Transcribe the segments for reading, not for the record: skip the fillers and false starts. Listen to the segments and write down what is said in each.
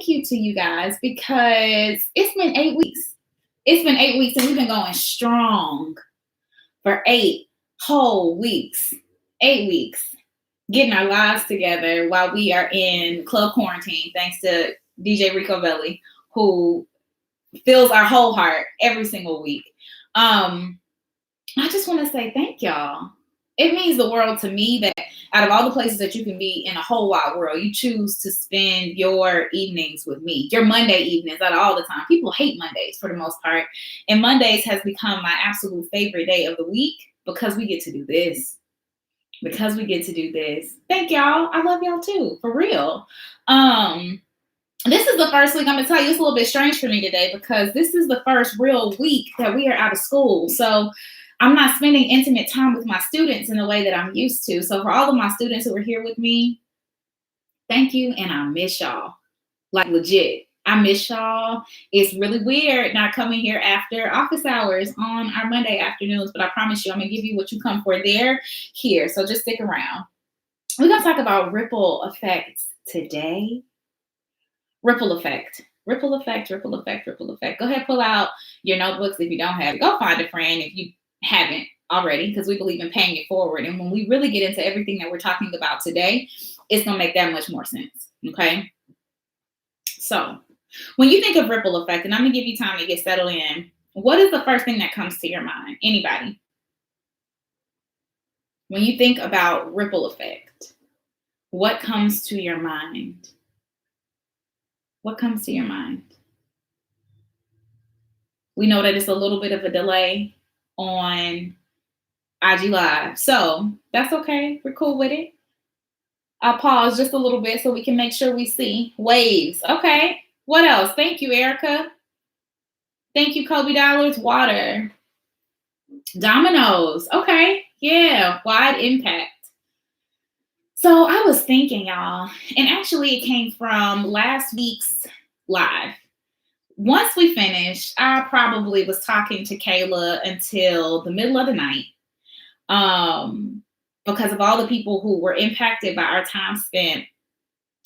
thank you to you guys because it's been 8 weeks. It's been 8 weeks and we've been going strong for 8 whole weeks. 8 weeks. Getting our lives together while we are in club quarantine, thanks to DJ Rico Belli, who fills our whole heart every single week. I just want to say thank y'all. It means the world to me that out of all the places that you can be in a whole wide world, you choose to spend your evenings with me, your Monday evenings out of all the time. People hate Mondays for the most part. And Mondays has become my absolute favorite day of the week because we get to do this. Because we get to do this. Thank y'all. I love y'all too, for real. This is the first week. I'm going to tell you, it's a little bit strange for me today because this is the first real week that we are out of school. So I'm not spending intimate time with my students in the way that I'm used to. So for all of my students who are here with me, thank you. And I miss y'all. Like legit. I miss y'all. It's really weird not coming here after office hours on our Monday afternoons, but I promise you, I'm going to give you what you come for there, here. So just stick around. We're going to talk about ripple effects today. Ripple effect. Ripple effect, ripple effect, ripple effect. Go ahead, pull out your notebooks if you don't have it. Go find a friend if you haven't already, because we believe in paying it forward. And when we really get into everything that we're talking about today, it's going to make that much more sense. Okay. So when you think of ripple effect, and I'm going to give you time to get settled in, what is the first thing that comes to your mind? Anybody? When you think about ripple effect, what comes to your mind? What comes to your mind? We know that it's a little bit of a delay on IG Live. So that's okay. We're cool with it. I'll pause just a little bit so we can make sure we see waves. Okay. What else? Thank you, Erica. Thank you, Kobe Dollars. Water. Dominoes. Okay. Yeah. Wide impact. So I was thinking, y'all, and actually it came from last week's live. Once we finished, I probably was talking to Kayla until the middle of the night because of all the people who were impacted by our time spent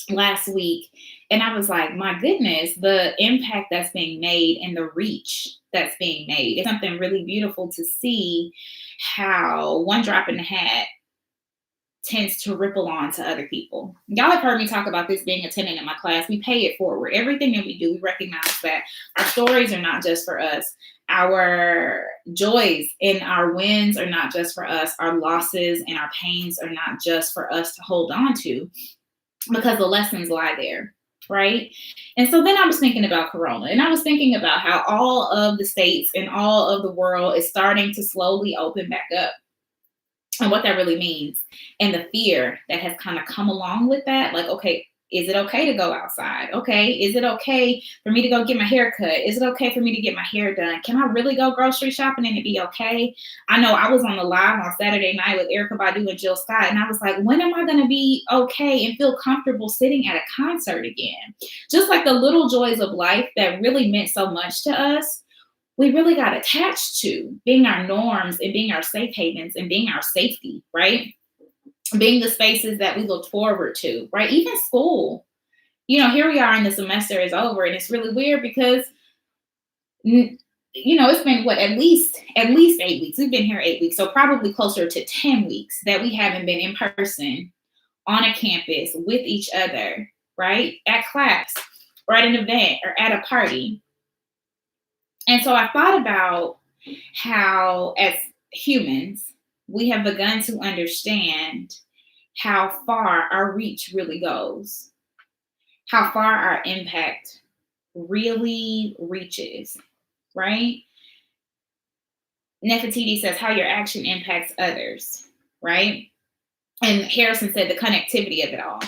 last week. And I was like, my goodness, the impact that's being made and the reach that's being made. It's something really beautiful to see how one drop in the hat tends to ripple on to other people. Y'all have heard me talk about this being a tenant in my class. We pay it forward. Everything that we do, we recognize that our stories are not just for us. Our joys and our wins are not just for us. Our losses and our pains are not just for us to hold on to, because the lessons lie there, right? And so then I was thinking about Corona, and I was thinking about how all of the states and all of the world is starting to slowly open back up, and what that really means, and the fear that has kind of come along with that. Like, okay, is it okay to go outside? Okay, is it okay for me to go get my hair cut? Is it okay for me to get my hair done? Can I really go grocery shopping and it be okay? I know I was on the live on Saturday night with Erica Badu and Jill Scott, and I was like, when am I going to be okay and feel comfortable sitting at a concert again? Just like the little joys of life that really meant so much to us, we really got attached to being our norms and being our safe havens and being our safety, right? Being the spaces that we look forward to, right? Even school, here we are and the semester is over, and it's really weird because, it's been at least 8 weeks. We've been here 8 weeks. So probably closer to 10 weeks that we haven't been in person on a campus with each other, right? At class or at an event or at a party. And so I thought about how, as humans, we have begun to understand how far our reach really goes, how far our impact really reaches, right? Nefertiti says how your action impacts others, right? And Harrison said the connectivity of it all.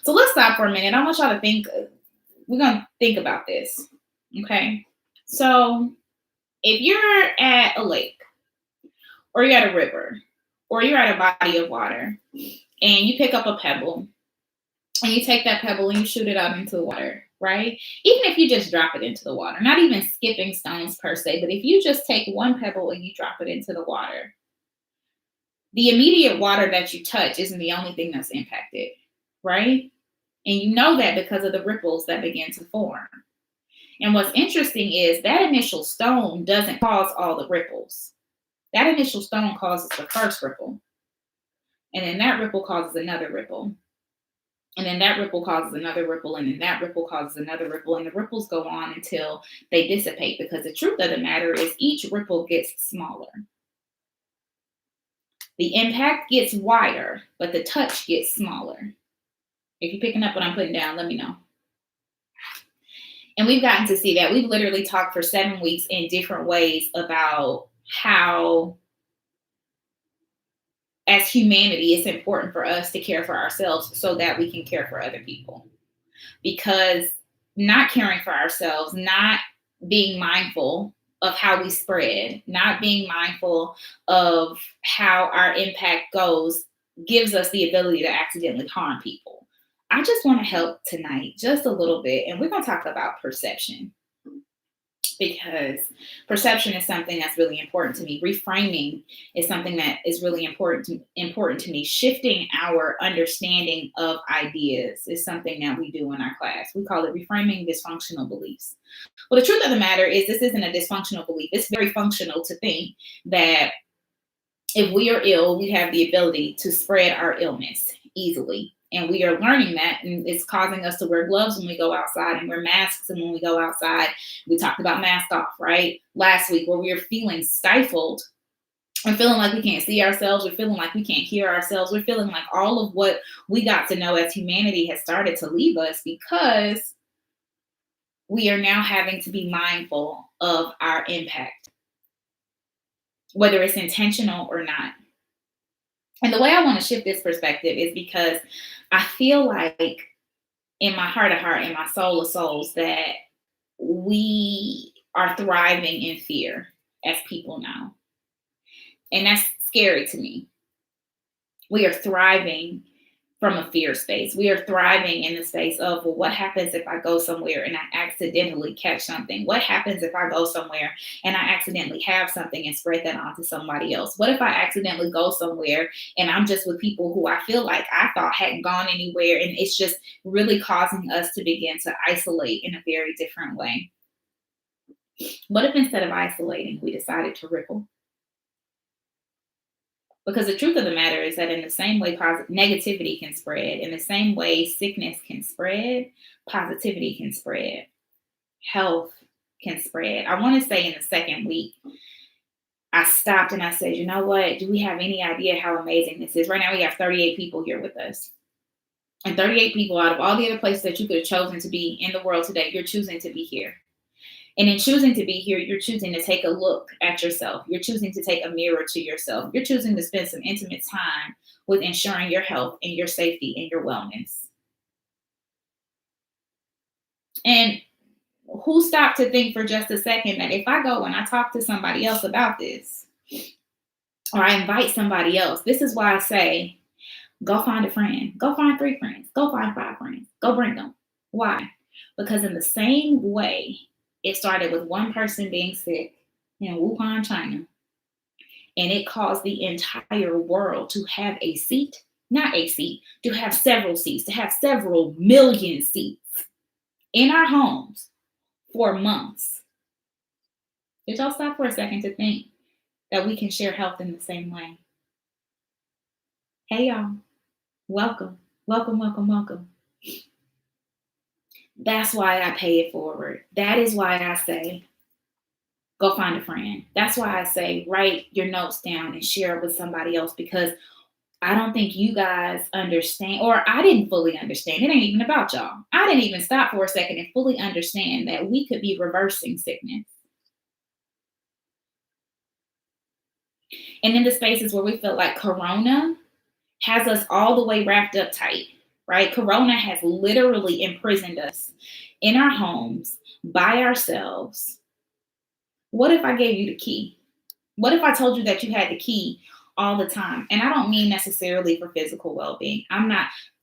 So let's stop for a minute. I want y'all to think. We're going to think about this, okay? So if you're at a lake, or you're at a river, or you're at a body of water, and you pick up a pebble, and you take that pebble and you shoot it out into the water, right? Even if you just drop it into the water, not even skipping stones per se, but if you just take one pebble and you drop it into the water, the immediate water that you touch isn't the only thing that's impacted, right? And you know that because of the ripples that begin to form. And what's interesting is that initial stone doesn't cause all the ripples. That initial stone causes the first ripple. And then that ripple causes another ripple. And then that ripple causes another ripple. And then that ripple causes another ripple. And the ripples go on until they dissipate. Because the truth of the matter is each ripple gets smaller. The impact gets wider, but the touch gets smaller. If you're picking up what I'm putting down, let me know. And we've gotten to see that. We've literally talked for 7 weeks in different ways about how, as humanity, it's important for us to care for ourselves so that we can care for other people. Because not caring for ourselves, not being mindful of how we spread, not being mindful of how our impact goes, gives us the ability to accidentally harm people. I just want to help tonight just a little bit, and we're going to talk about perception, because perception is something that's really important to me. Reframing is something that is really important to me. Shifting our understanding of ideas is something that we do in our class. We call it reframing dysfunctional beliefs. Well, the truth of the matter is this isn't a dysfunctional belief. It's very functional to think that if we are ill, we have the ability to spread our illness easily. And we are learning that, and it's causing us to wear gloves when we go outside and wear masks. And when we go outside, we talked about mask off, right? Last week, where we were feeling stifled and feeling like we can't see ourselves. We're feeling like we can't hear ourselves. We're feeling like all of what we got to know as humanity has started to leave us, because we are now having to be mindful of our impact, whether it's intentional or not. And the way I want to shift this perspective is because I feel like in my heart of heart, in my soul of souls, that we are thriving in fear as people now. And that's scary to me. We are thriving from a fear space. We are thriving in the space of, well, what happens if I go somewhere and I accidentally catch something? What happens if I go somewhere and I accidentally have something and spread that on to somebody else? What if I accidentally go somewhere and I'm just with people who I feel like I thought hadn't gone anywhere, and it's just really causing us to begin to isolate in a very different way? What if instead of isolating, we decided to ripple? Because the truth of the matter is that in the same way negativity can spread, in the same way sickness can spread, positivity can spread, health can spread. I want to say in the second week, I stopped and I said, you know what? Do we have any idea how amazing this is? Right now we have 38 people here with us. And 38 people out of all the other places that you could have chosen to be in the world today, you're choosing to be here. And in choosing to be here, you're choosing to take a look at yourself. You're choosing to take a mirror to yourself. You're choosing to spend some intimate time with ensuring your health and your safety and your wellness. And who stopped to think for just a second that if I go and I talk to somebody else about this, or I invite somebody else, this is why I say, go find a friend, go find 3 friends, go find 5 friends, go bring them. Why? Because in the same way, it started with one person being sick in Wuhan, China, and it caused the entire world to have a seat, not a seat, to have several seats, to have several million seats in our homes for months. Did y'all stop for a second to think that we can share health in the same way? Hey, y'all. Welcome, welcome, welcome, welcome. That's why I pay it forward. That is why I say, go find a friend. That's why I say, write your notes down and share it with somebody else, because I don't think you guys understand, or I didn't fully understand. It ain't even about y'all. I didn't even stop for a second and fully understand that we could be reversing sickness. And in the spaces where we feel like Corona has us all the way wrapped up tight, right? Corona has literally imprisoned us in our homes by ourselves. What if I gave you the key? What if I told you that you had the key all the time? And I don't mean necessarily for physical well-being.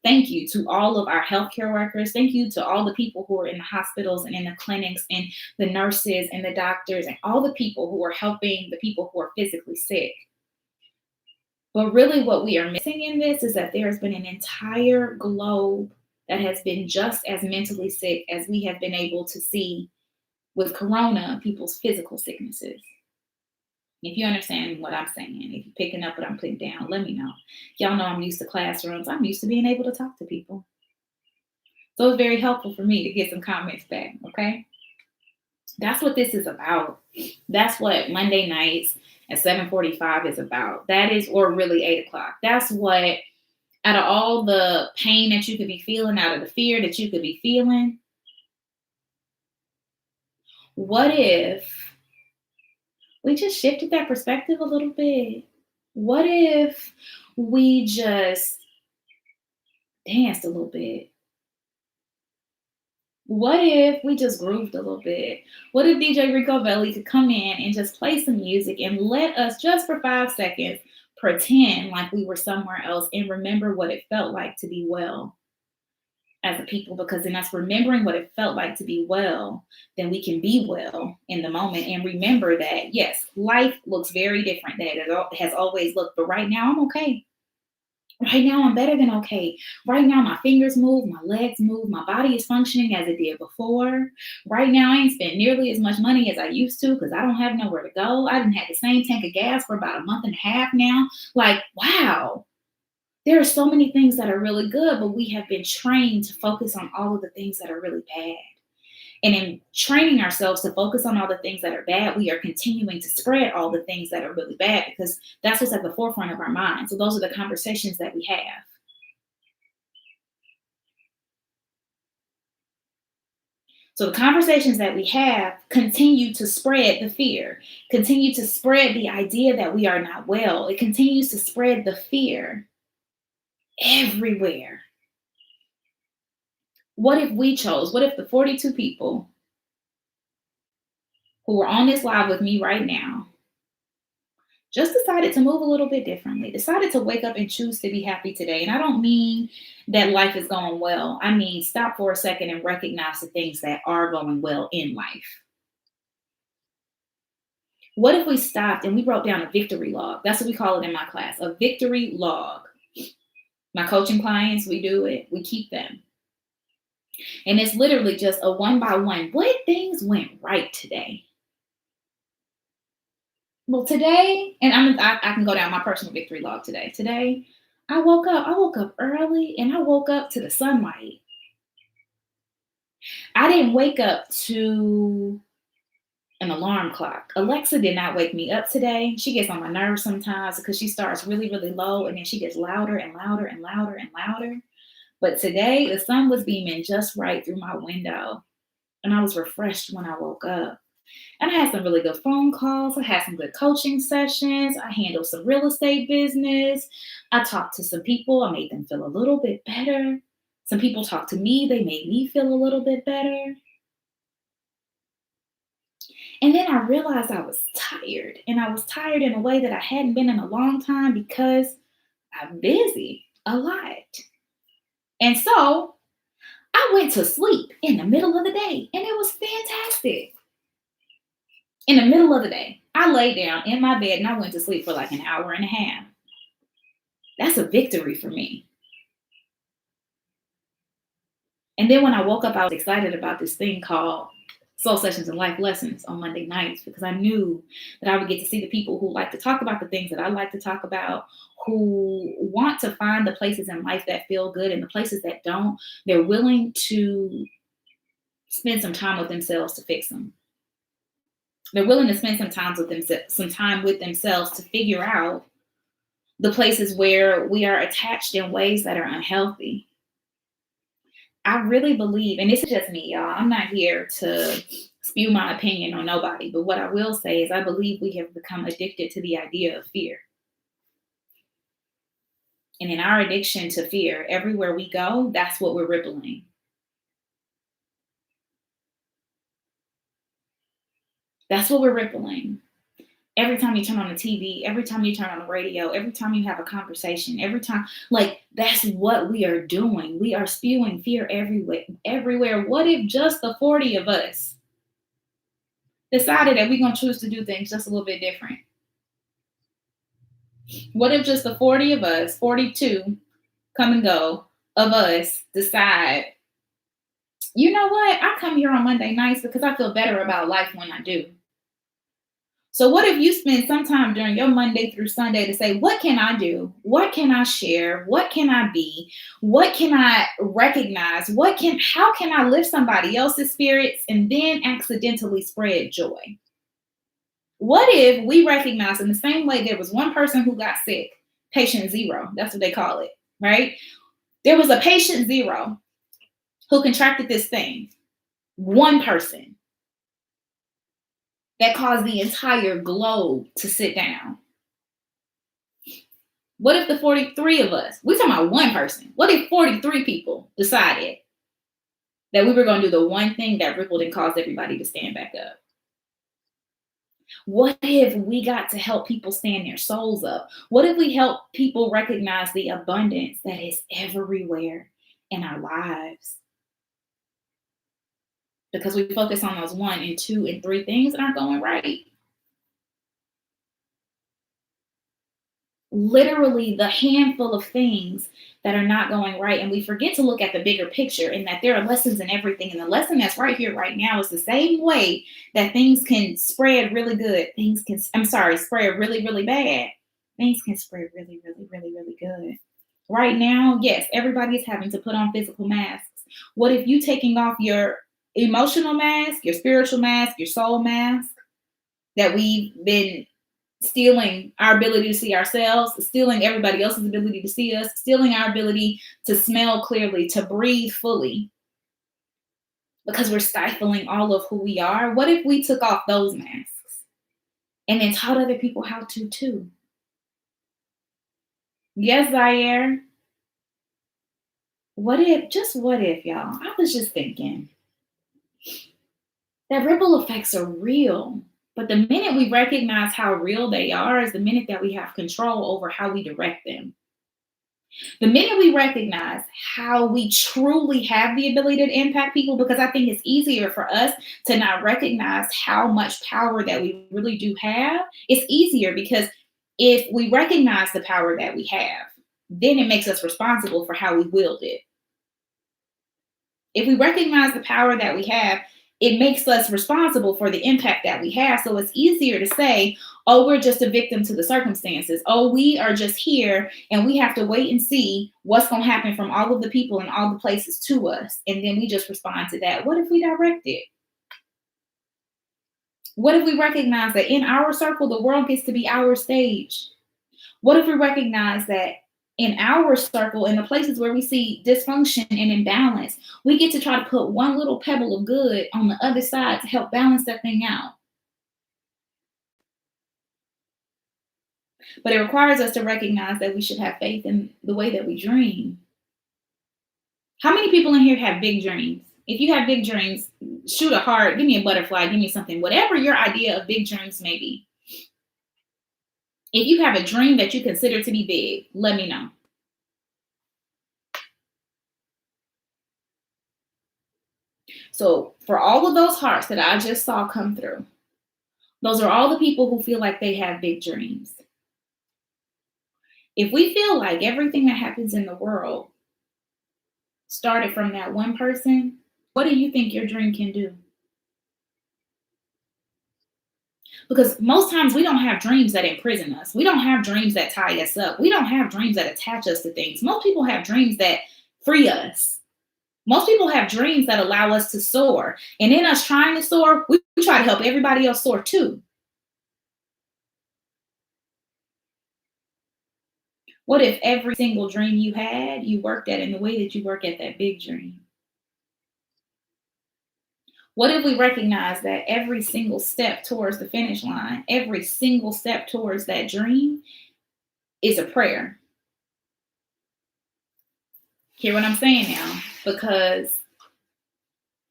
Thank you to all of our healthcare workers. Thank you to all the people who are in the hospitals and in the clinics, and the nurses and the doctors and all the people who are helping the people who are physically sick. But really what we are missing in this is that there's been an entire globe that has been just as mentally sick as we have been able to see with corona, people's physical sicknesses. If you understand what I'm saying, if you're picking up what I'm putting down, let me know. Y'all know I'm used to classrooms. I'm used to being able to talk to people. So it's very helpful for me to get some comments back, okay? That's what this is about. That's what Monday nights at 7:45 is about. That is, or really 8 o'clock. That's what, out of all the pain that you could be feeling, out of the fear that you could be feeling, what if we just shifted that perspective a little bit? What if we just danced a little bit? What if we just grooved a little bit? What if DJ Rico Belli could come in and just play some music and let us, just for 5 seconds, pretend like we were somewhere else and remember what it felt like to be well as a people? Because in us remembering what it felt like to be well, then we can be well in the moment and remember that, yes, life looks very different than it has always looked, but right now I'm okay. Right now, I'm better than okay. Right now, my fingers move, my legs move, my body is functioning as it did before. Right now, I ain't spent nearly as much money as I used to because I don't have nowhere to go. I didn't have the same tank of gas for about a month and a half now. Like, wow, there are so many things that are really good, but we have been trained to focus on all of the things that are really bad. And in training ourselves to focus on all the things that are bad, we are continuing to spread all the things that are really bad because that's what's at the forefront of our mind. So those are the conversations that we have. So the conversations that we have continue to spread the fear, continue to spread the idea that we are not well. It continues to spread the fear everywhere. What if we chose? What if the 42 people who are on this live with me right now just decided to move a little bit differently, decided to wake up and choose to be happy today? And I don't mean that life is going well. I mean, stop for a second and recognize the things that are going well in life. What if we stopped and we wrote down a victory log? That's what we call it in my class, a victory log. My coaching clients, we do it, we keep them. And it's literally just a one by one. What things went right today? Well, today, and I can go down my personal victory log today. Today, I woke up early and I woke up to the sunlight. I didn't wake up to an alarm clock. Alexa did not wake me up today. She gets on my nerves sometimes because she starts really, really low and then she gets louder and louder and louder and louder. But today, the sun was beaming just right through my window and I was refreshed when I woke up. And I had some really good phone calls. I had some good coaching sessions. I handled some real estate business. I talked to some people. I made them feel a little bit better. Some people talked to me. They made me feel a little bit better. And then I realized I was tired. And I was tired in a way that I hadn't been in a long time because I'm busy a lot. And so I went to sleep in the middle of the day. And it was fantastic. In the middle of the day, I laid down in my bed and I went to sleep for like an hour and a half. That's a victory for me. And then when I woke up, I was excited about this thing called SoulSessions and Life Lessons on Monday nights because I knew that I would get to see the people who like to talk about the things that I like to talk about, who want to find the places in life that feel good and the places that don't. They're willing to spend some time with themselves to fix them. They're willing to spend some time with themselves to figure out the places where we are attached in ways that are unhealthy. I really believe, and this is just me, y'all. I'm not here to spew my opinion on nobody, but what I will say is I believe we have become addicted to the idea of fear. And in our addiction to fear, everywhere we go, that's what we're rippling. That's what we're rippling. Every time you turn on the TV, every time you turn on the radio, every time you have a conversation, every time, like that's what we are doing. We are spewing fear everywhere. What if just the 40 of us decided that we're going to choose to do things just a little bit different? What if just the 40 of us, 42, come and go, of us decide, you know what? I come here on Monday nights because I feel better about life when I do. So what if you spend some time during your Monday through Sunday to say, what can I do? What can I share? What can I be? What can I recognize? How can I lift somebody else's spirits and then accidentally spread joy? What if we recognize in the same way there was one person who got sick, patient zero, that's what they call it, right? There was a patient zero who contracted this thing, one person that caused the entire globe to sit down. What if the 43 of us, we're talking about one person, what if 43 people decided that we were going to do the one thing that rippled and caused everybody to stand back up? What if we got to help people stand their souls up? What if we help people recognize the abundance that is everywhere in our lives? Because we focus on those 1 and 2 and 3 things that aren't going right. Literally the handful of things that are not going right. And we forget to look at the bigger picture and that there are lessons in everything. And the lesson that's right here, right now is the same way that things can spread really good. Spread really, really bad. Things can spread really, really, really, really good. Right now, yes, everybody is having to put on physical masks. What if you taking off your emotional mask, your spiritual mask, your soul mask that we've been stealing our ability to see ourselves, stealing everybody else's ability to see us, stealing our ability to smell clearly, to breathe fully, because we're stifling all of who we are? What if we took off those masks and then taught other people how to too? Yes, Zaire. What if, y'all? I was just thinking that ripple effects are real. But the minute we recognize how real they are is the minute that we have control over how we direct them. The minute we recognize how we truly have the ability to impact people, because I think it's easier for us to not recognize how much power that we really do have. It's easier because if we recognize the power that we have, then it makes us responsible for how we wield it. If we recognize the power that we have, it makes us responsible for the impact that we have. So it's easier to say, oh, we're just a victim to the circumstances. Oh, we are just here and we have to wait and see what's going to happen from all of the people and all the places to us. And then we just respond to that. What if we direct it? What if we recognize that in our circle, the world gets to be our stage? What if we recognize that in our circle, in the places where we see dysfunction and imbalance, we get to try to put one little pebble of good on the other side to help balance that thing out? But it requires us to recognize that we should have faith in the way that we dream. How many people in here have big dreams? If you have big dreams, shoot a heart, give me a butterfly, give me something, whatever your idea of big dreams may be. If you have a dream that you consider to be big, let me know. So for all of those hearts that I just saw come through, those are all the people who feel like they have big dreams. If we feel like everything that happens in the world started from that one person, what do you think your dream can do? Because most times we don't have dreams that imprison us. We don't have dreams that tie us up. We don't have dreams that attach us to things. Most people have dreams that free us. Most people have dreams that allow us to soar. And in us trying to soar, we try to help everybody else soar too. What if every single dream you had, you worked at in the way that you work at that big dream? What if we recognize that every single step towards the finish line, every single step towards that dream is a prayer? Hear what I'm saying now? Because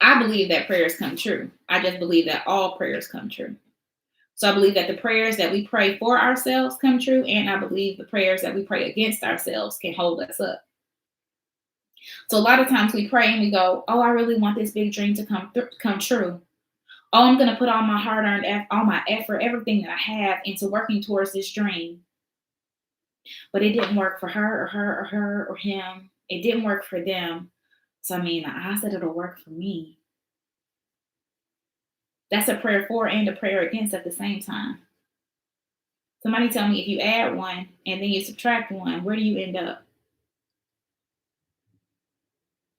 I believe that prayers come true. I just believe that all prayers come true. So I believe that the prayers that we pray for ourselves come true, and I believe the prayers that we pray against ourselves can hold us up. So a lot of times we pray and we go, oh, I really want this big dream to come true. Oh, I'm going to put all my hard-earned, all my effort, everything that I have into working towards this dream. But it didn't work for her or him. It didn't work for them. So, I mean, the odds that it'll work for me, that's a prayer for and a prayer against at the same time. Somebody tell me if you add one and then you subtract one, where do you end up?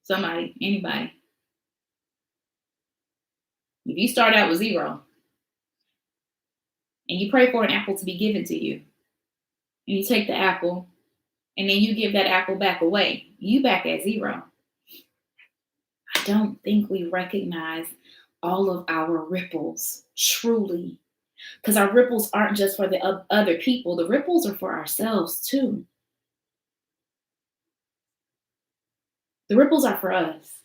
Somebody, anybody. If you start out with zero and you pray for an apple to be given to you, and you take the apple and then you give that apple back away, you back at zero. I don't think we recognize all of our ripples truly, because our ripples aren't just for the other people, the ripples are for ourselves too. The ripples are for us.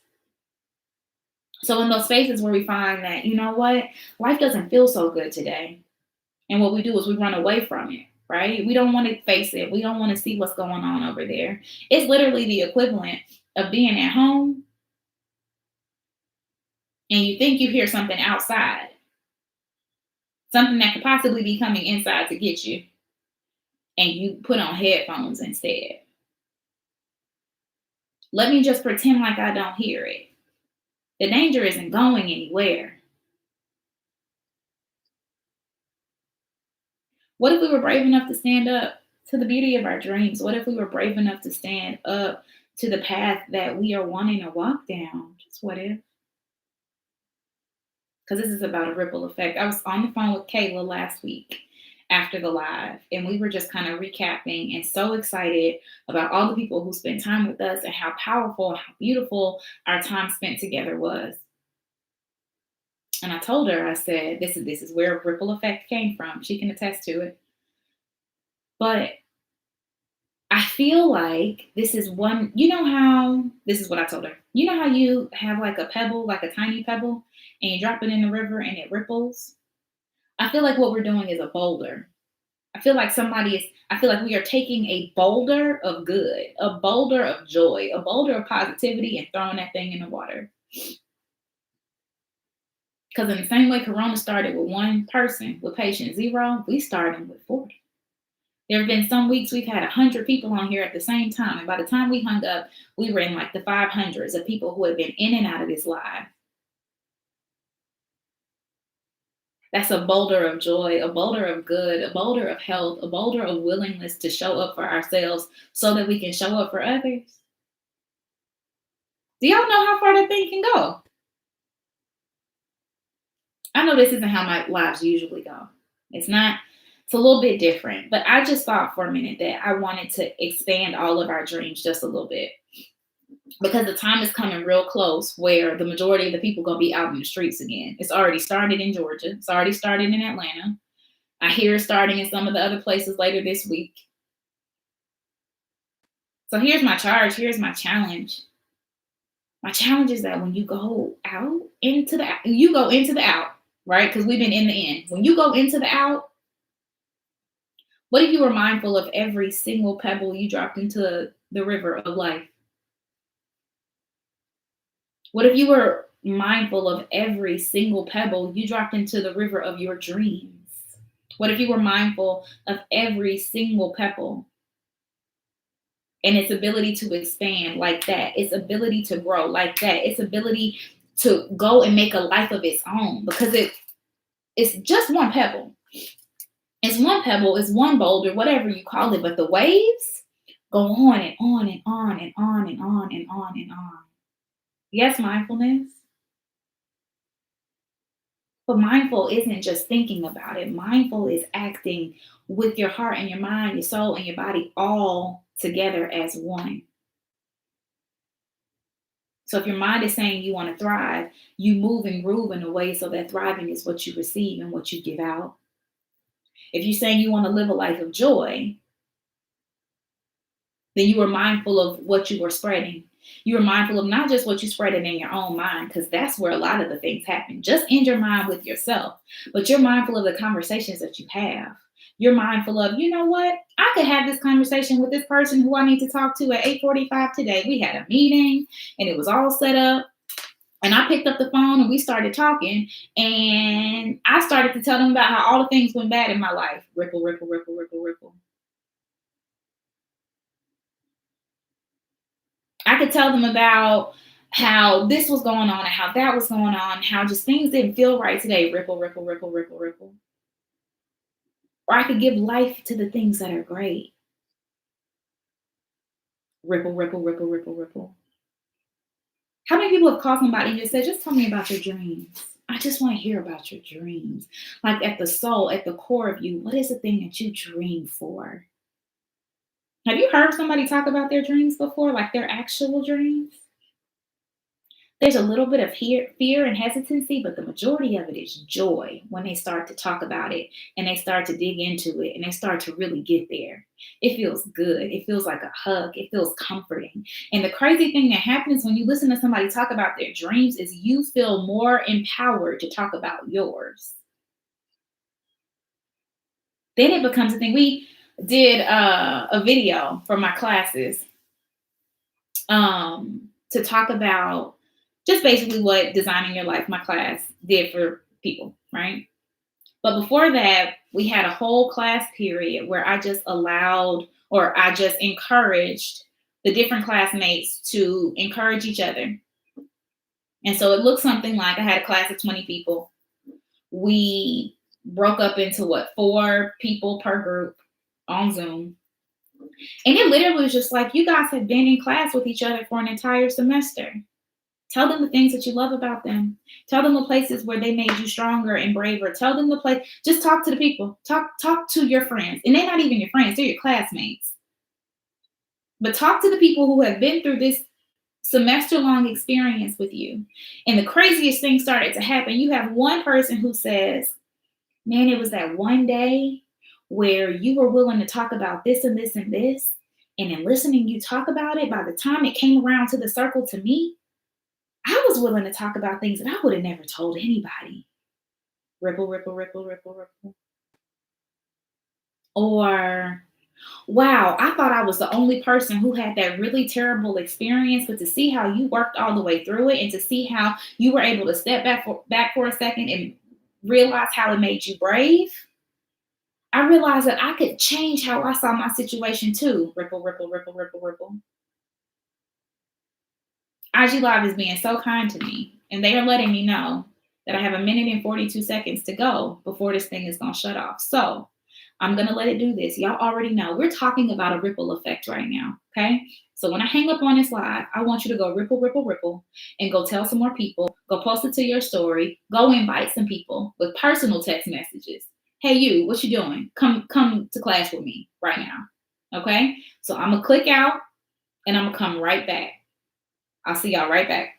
So in those spaces where we find that, you know what, life doesn't feel so good today. And what we do is we run away from it, right? We don't want to face it. We don't want to see what's going on over there. It's literally the equivalent of being at home and you think you hear something outside, something that could possibly be coming inside to get you, and you put on headphones instead. Let me just pretend like I don't hear it. The danger isn't going anywhere. What if we were brave enough to stand up to the beauty of our dreams? What if we were brave enough to stand up to the path that we are wanting to walk down? Just what if? Because this is about a ripple effect. I was on the phone with Kayla last week after the live, and we were just kind of recapping and so excited about all the people who spent time with us and how powerful, how beautiful our time spent together was. And I told her, I said, this is where ripple effect came from. She can attest to it. But I feel like this is one, you know how, this is what I told her. You know how you have like a pebble, like a tiny pebble, and you drop it in the river and it ripples? I feel like what we're doing is a boulder. I feel like we are taking a boulder of good, a boulder of joy, a boulder of positivity and throwing that thing in the water. Because in the same way Corona started with one person with patient zero, we started with 40. There have been some weeks we've had 100 people on here at the same time. And by the time we hung up, we were in like the 500s of people who had been in and out of this live. That's a boulder of joy, a boulder of good, a boulder of health, a boulder of willingness to show up for ourselves so that we can show up for others. Do y'all know how far that thing can go? I know this isn't how my lives usually go. It's not. It's a little bit different, but I just thought for a minute that I wanted to expand all of our dreams just a little bit, because the time is coming real close where the majority of the people going to be out in the streets again. It's already started in Georgia. It's already started in Atlanta. I hear it starting in some of the other places later this week. So here's my charge. Here's my challenge. My challenge is that when you go out into the out, right? Because we've been in the in. When you go into the out, what if you were mindful of every single pebble you dropped into the river of life? What if you were mindful of every single pebble you dropped into the river of your dreams? What if you were mindful of every single pebble and its ability to expand like that, its ability to grow like that, its ability to go and make a life of its own? Because it's just one pebble. It's one pebble, it's one boulder, whatever you call it, but the waves go on and on and on and on and on and on and on. Yes, mindfulness. But mindful isn't just thinking about it. Mindful is acting with your heart and your mind, your soul, and your body all together as one. So if your mind is saying you want to thrive, you move and groove in a way so that thriving is what you receive and what you give out. If you're saying you want to live a life of joy, then you are mindful of what you are spreading. You are mindful of not just what you spread in your own mind, because that's where a lot of the things happen, just in your mind with yourself, but you're mindful of the conversations that you have. You're mindful of, you know what? I could have this conversation with this person who I need to talk to at 8:45 today. We had a meeting and it was all set up. And I picked up the phone and we started talking, and I started to tell them about how all the things went bad in my life. Ripple, ripple, ripple, ripple, ripple. I could tell them about how this was going on and how that was going on, how just things didn't feel right today. Ripple, ripple, ripple, ripple, ripple. Or I could give life to the things that are great. Ripple, ripple, ripple, ripple, ripple. How many people have called somebody and just said, just tell me about your dreams? I just want to hear about your dreams. Like at the soul, at the core of you, what is the thing that you dream for? Have you heard somebody talk about their dreams before, like their actual dreams? There's a little bit of fear and hesitancy, but the majority of it is joy when they start to talk about it and they start to dig into it and they start to really get there. It feels good. It feels like a hug. It feels comforting. And the crazy thing that happens when you listen to somebody talk about their dreams is you feel more empowered to talk about yours. Then it becomes a thing. We did a video for my classes to talk about just basically what Designing Your Life, my class, did for people, right? But before that, we had a whole class period where I just allowed or I just encouraged the different classmates to encourage each other. And so it looked something like I had a class of 20 people. We broke up into 4 people per group on Zoom. And it literally was just like, you guys have been in class with each other for an entire semester. Tell them the things that you love about them. Tell them the places where they made you stronger and braver. Tell them the place. Just talk to the people. Talk to your friends. And they're not even your friends. They're your classmates. But talk to the people who have been through this semester-long experience with you. And the craziest thing started to happen. You have one person who says, man, it was that one day where you were willing to talk about this and this and this. And in listening you talk about it, by the time it came around to the circle to me, I was willing to talk about things that I would have never told anybody. Ripple, ripple, ripple, ripple, ripple. Or, wow, I thought I was the only person who had that really terrible experience, but to see how you worked all the way through it and to see how you were able to step back for a second and realize how it made you brave, I realized that I could change how I saw my situation too. Ripple, ripple, ripple, ripple, ripple. IG Live is being so kind to me, and they are letting me know that I have 1 minute and 42 seconds to go before this thing is going to shut off. So I'm going to let it do this. Y'all already know we're talking about a ripple effect right now. Okay. So when I hang up on this live, I want you to go ripple, ripple, ripple, and go tell some more people, go post it to your story, go invite some people with personal text messages. Hey, you, what you doing? Come to class with me right now. Okay. So I'm going to click out and I'm going to come right back. I'll see y'all right back.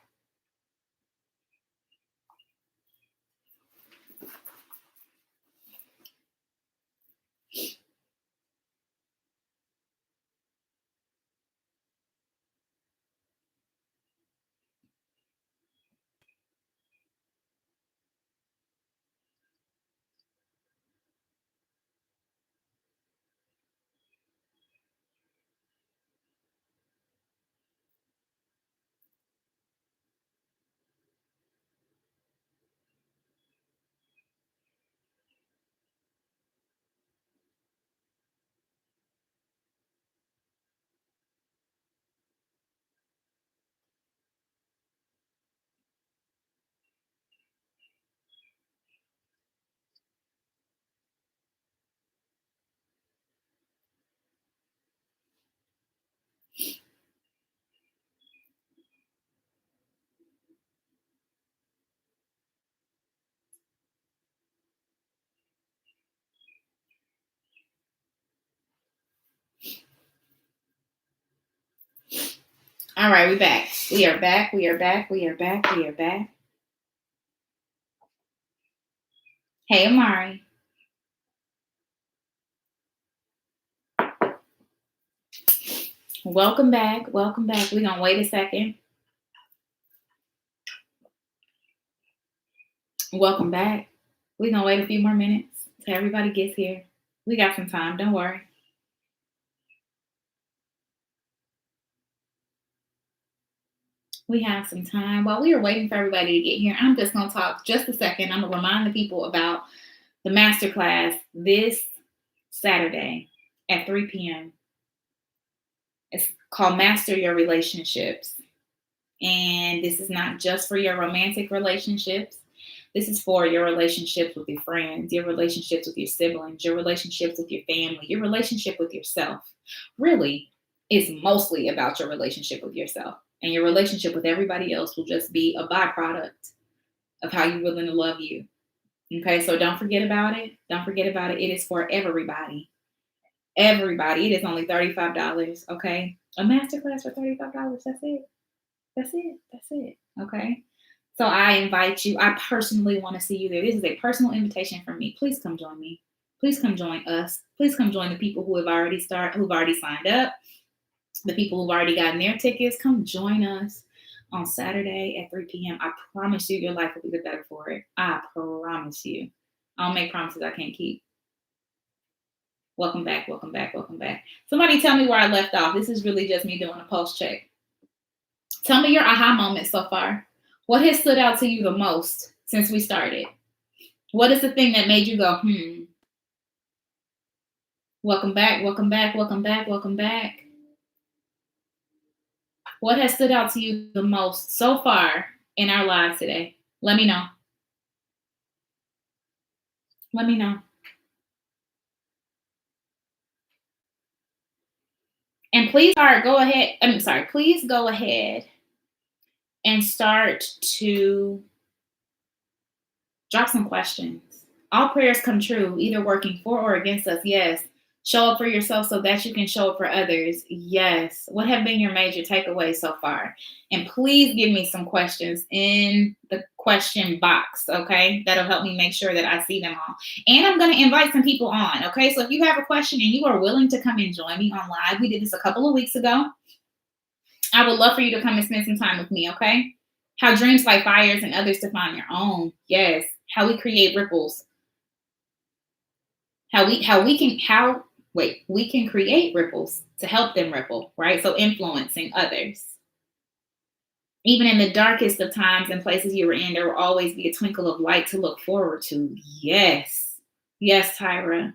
All right, we're back. We are back. We are back. We are back. We are back. Hey, Amari. Welcome back. Welcome back. We're going to wait a second. Welcome back. We're going to wait a few more minutes till everybody gets here. We got some time. Don't worry. We have some time. While we are waiting for everybody to get here, I'm just going to talk just a second. I'm going to remind the people about the masterclass this Saturday at 3 p.m. It's called Master Your Relationships. And this is not just for your romantic relationships. This is for your relationships with your friends, your relationships with your siblings, your relationships with your family, your relationship with yourself. Really, it's mostly about your relationship with yourself. And your relationship with everybody else will just be a byproduct of how you're willing to love you. Okay, so don't forget about it. Don't forget about it. It is for everybody. Everybody. It is only $35. Okay. A masterclass for $35. That's it. That's it. That's it. Okay. So I invite you. I personally want to see you there. This is a personal invitation from me. Please come join me. Please come join us. Please come join the people who've already signed up, the people who've already gotten their tickets. Come join us on Saturday at 3 p.m. I promise you your life will be the better for it. I promise you. I don't make promises I can't keep. Welcome back. Welcome back. Welcome back. Somebody tell me where I left off. This is really just me doing a pulse check. Tell me your aha moment so far. What has stood out to you the most since we started? What is the thing that made you go, Welcome back, welcome back, welcome back, welcome back. What has stood out to you the most so far in our lives today? Let me know. Let me know. And please please go ahead and start to drop some questions. All prayers come true, either working for or against us. Yes. Show up for yourself so that you can show up for others. Yes. What have been your major takeaways so far? And please give me some questions in the question box, okay? That'll help me make sure that I see them all. And I'm going to invite some people on, okay? So if you have a question and you are willing to come and join me on live, we did this a couple of weeks ago. I would love for you to come and spend some time with me, okay? How dreams light fires and others to find their own. Yes. How we create ripples. We can create ripples to help them ripple, right? So influencing others. Even in the darkest of times and places you were in, there will always be a twinkle of light to look forward to. Yes. Yes, Tyra.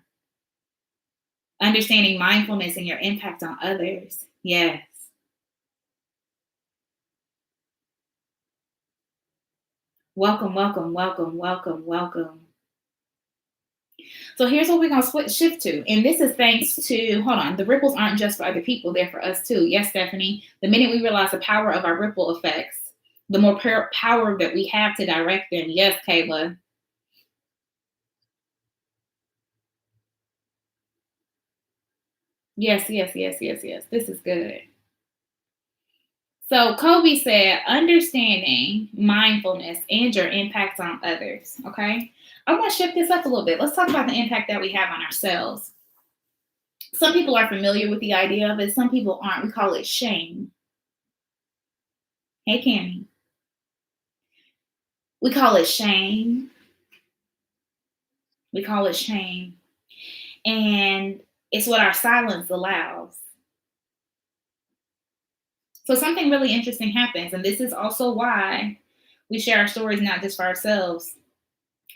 Understanding mindfulness and your impact on others. Yes. Welcome, welcome, welcome, welcome, welcome. So here's what we're going to shift to. And this is thanks to, the ripples aren't just for other people, they're for us too. Yes, Stephanie. The minute we realize the power of our ripple effects, the more power that we have to direct them. Yes, Kayla. Yes. This is good. So Kobe said, understanding mindfulness and your impact on others. Okay. I want to shift this up a little bit. Let's talk about the impact that we have on ourselves. Some people are familiar with the idea of it. Some people aren't. We call it shame. Hey, Cammie. We call it shame. We call it shame. And it's what our silence allows. So something really interesting happens. And this is also why we share our stories, not just for ourselves,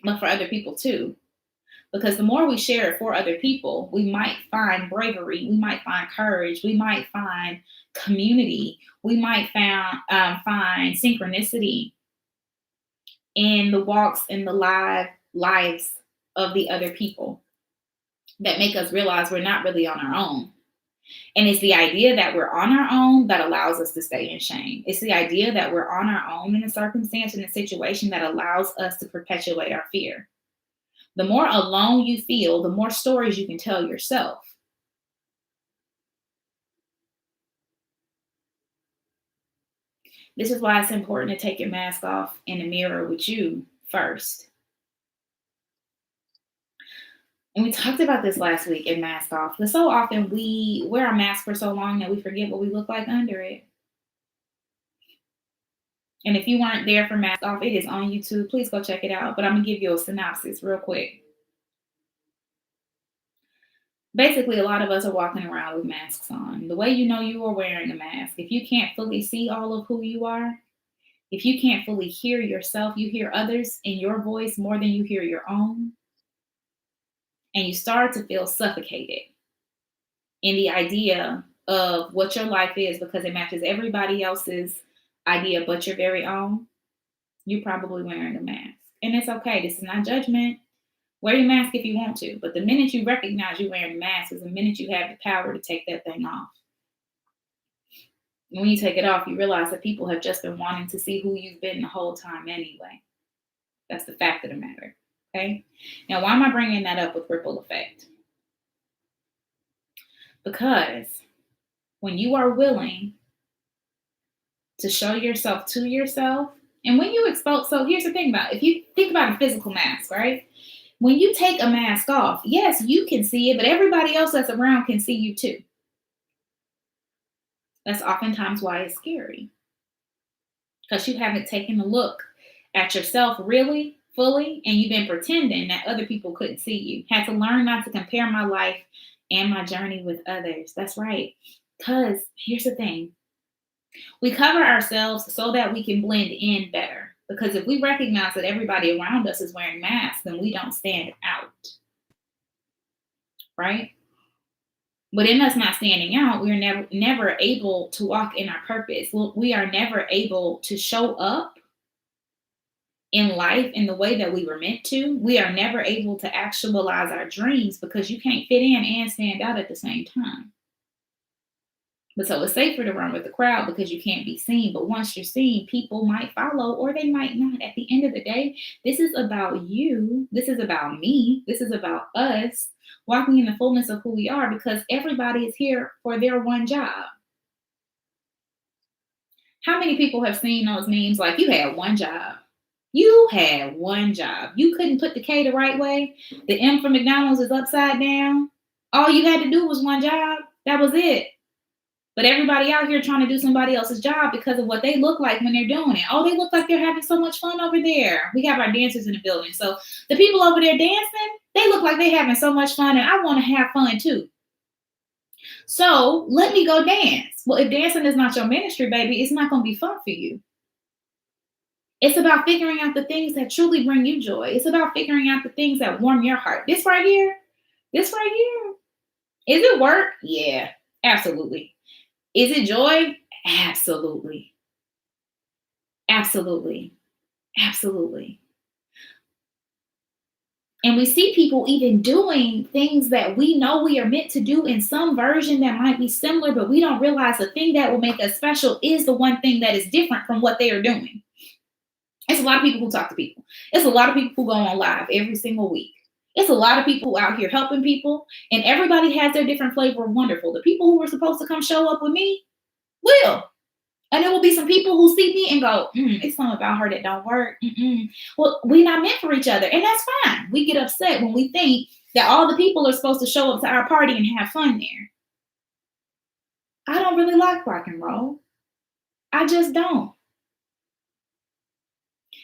but for other people too. Because the more we share it for other people, we might find bravery, we might find courage, we might find community, we might find synchronicity in the walks and the lives of the other people that make us realize we're not really on our own. And it's the idea that we're on our own that allows us to stay in shame. It's the idea that we're on our own in a circumstance, in a situation that allows us to perpetuate our fear. The more alone you feel, the more stories you can tell yourself. This is why it's important to take your mask off in the mirror with you first. And we talked about this last week in Mask Off. But so often we wear a mask for so long that we forget what we look like under it. And if you weren't there for Mask Off, it is on YouTube. Please go check it out. But I'm going to give you a synopsis real quick. Basically, a lot of us are walking around with masks on. The way you know you are wearing a mask, if you can't fully see all of who you are, if you can't fully hear yourself, you hear others in your voice more than you hear your own, and you start to feel suffocated in the idea of what your life is because it matches everybody else's idea but your very own, you're probably wearing a mask. And it's okay. This is not judgment. Wear your mask if you want to. But the minute you recognize you're wearing a mask is the minute you have the power to take that thing off. And when you take it off, you realize that people have just been wanting to see who you've been the whole time anyway. That's the fact of the matter. Okay? Now, why am I bringing that up with ripple effect? Because when you are willing to show yourself to yourself, and when you expose, so here's the thing about it. If you think about a physical mask, right? When you take a mask off, yes, you can see it, but everybody else that's around can see you too. That's oftentimes why it's scary. Because you haven't taken a look at yourself really, fully, and you've been pretending that other people couldn't see you. Had to learn not to compare my life and my journey with others. That's right. Because here's the thing. We cover ourselves so that we can blend in better. Because if we recognize that everybody around us is wearing masks, then we don't stand out. Right? But in us not standing out, we're never able to walk in our purpose. We are never able to show up in life in the way that we were meant to. We are never able to actualize our dreams because you can't fit in and stand out at the same time. But so it's safer to run with the crowd because you can't be seen. But once you're seen, people might follow or they might not. At the end of the day, this is about you. This is about me. This is about us walking in the fullness of who we are because everybody is here for their one job. How many people have seen those memes like you had one job? You had one job. You couldn't put the K the right way. The M for McDonald's is upside down. All you had to do was one job. That was it. But everybody out here trying to do somebody else's job because of what they look like when they're doing it. Oh, they look like they're having so much fun over there. We have our dancers in the building. So the people over there dancing, they look like they're having so much fun and I want to have fun too. So let me go dance. Well, if dancing is not your ministry, baby, it's not going to be fun for you. It's about figuring out the things that truly bring you joy. It's about figuring out the things that warm your heart. This right here. Is it work? Yeah, absolutely. Is it joy? Absolutely. Absolutely. Absolutely. And we see people even doing things that we know we are meant to do in some version that might be similar, but we don't realize the thing that will make us special is the one thing that is different from what they are doing. It's a lot of people who talk to people. It's a lot of people who go on live every single week. It's a lot of people out here helping people, and everybody has their different flavor of wonderful. The people who were supposed to come show up with me will. And there will be some people who see me and go, it's something about her that don't work. Well, we're not meant for each other. And that's fine. We get upset when we think that all the people are supposed to show up to our party and have fun there. I don't really like rock and roll. I just don't.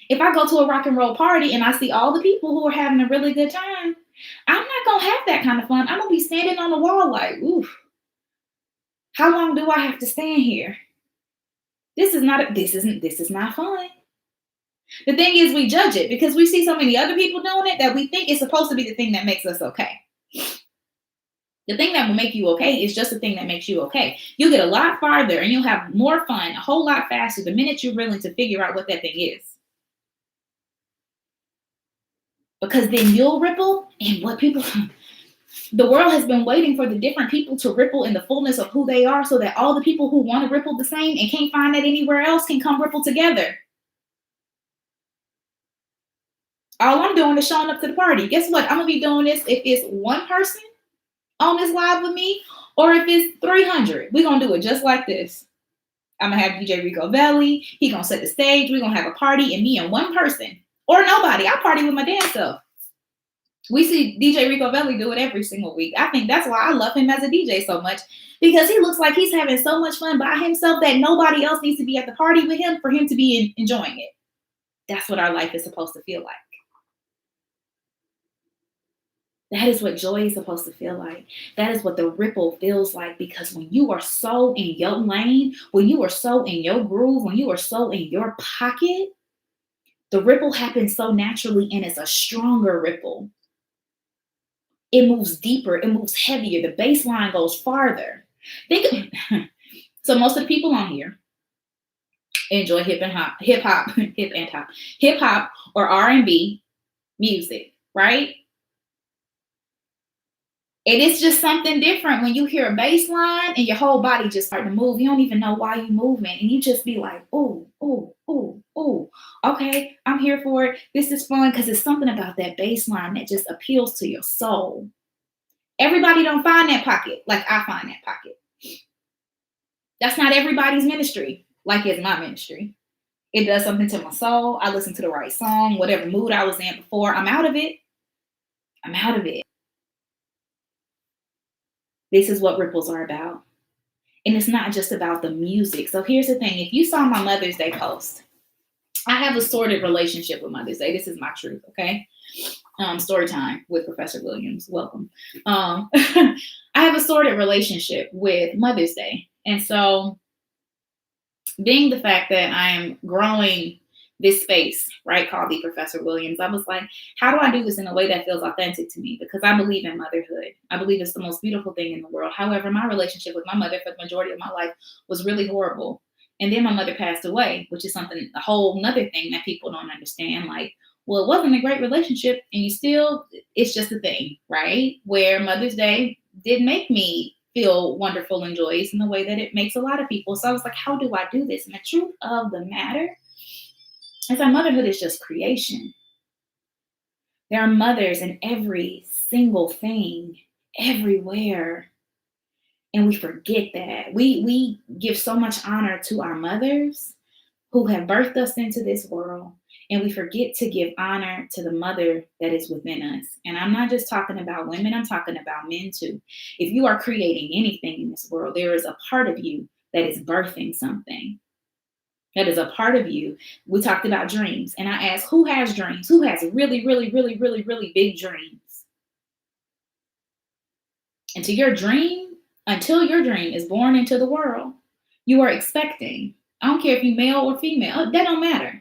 If I go to a rock and roll party and I see all the people who are having a really good time, I'm not going to have that kind of fun. I'm going to be standing on the wall like, oof, how long do I have to stand here? This is not fun. The thing is, we judge it because we see so many other people doing it that we think it's supposed to be the thing that makes us okay. The thing that will make you okay is just the thing that makes you okay. You'll get a lot farther and you'll have more fun a whole lot faster the minute you're willing to figure out what that thing is. Because then you'll ripple and the world has been waiting for the different people to ripple in the fullness of who they are so that all the people who want to ripple the same and can't find that anywhere else can come ripple together. All I'm doing is showing up to the party. Guess what? I'm going to be doing this if it's one person on this live with me or if it's 300. We're going to do it just like this. I'm going to have DJ Rico Belli. He's going to set the stage. We're going to have a party and me and one person or nobody. I party with my damn self. We see DJ Rico Belli do it every single week. I think that's why I love him as a DJ so much because he looks like he's having so much fun by himself that nobody else needs to be at the party with him for him to be enjoying it. That's what our life is supposed to feel like. That is what joy is supposed to feel like. That is what the ripple feels like because when you are so in your lane, when you are so in your groove, when you are so in your pocket, the ripple happens so naturally and it's a stronger ripple. It moves deeper, it moves heavier, the baseline goes farther. Think so most of the people on here enjoy hip hop or R&B music, right? And it's just something different when you hear a bass line and your whole body just start to move. You don't even know why you're moving. And you just be like, oh, oh, oh, oh. Okay, I'm here for it. This is fun because it's something about that bass line that just appeals to your soul. Everybody don't find that pocket like I find that pocket. That's not everybody's ministry like it's my ministry. It does something to my soul. I listen to the right song, whatever mood I was in before. I'm out of it. I'm out of it. This is what ripples are about. And it's not just about the music. So here's the thing. If you saw my Mother's Day post, I have a sordid relationship with Mother's Day. This is my truth, okay? Story time with Professor Williams. Welcome. I have a sordid relationship with Mother's Day. And so being the fact that I am growing this space, right, called the Professor Williams, I was like, how do I do this in a way that feels authentic to me? Because I believe in motherhood. I believe it's the most beautiful thing in the world. However, my relationship with my mother for the majority of my life was really horrible. And then my mother passed away, which is something, a whole nother thing that people don't understand. Like, well, it wasn't a great relationship and you still, it's just a thing, right? Where Mother's Day did make me feel wonderful and joyous in the way that it makes a lot of people. So I was like, how do I do this? And the truth of the matter is that motherhood is just creation. There are mothers in every single thing, everywhere. And we forget that. We give so much honor to our mothers who have birthed us into this world. And we forget to give honor to the mother that is within us. And I'm not just talking about women, I'm talking about men too. If you are creating anything in this world, there is a part of you that is birthing something. That is a part of you. We talked about dreams. And I asked, who has dreams? Who has really, really, really, really, really big dreams? And to your dream, until your dream is born into the world, you are expecting. I don't care if you're male or female. That don't matter.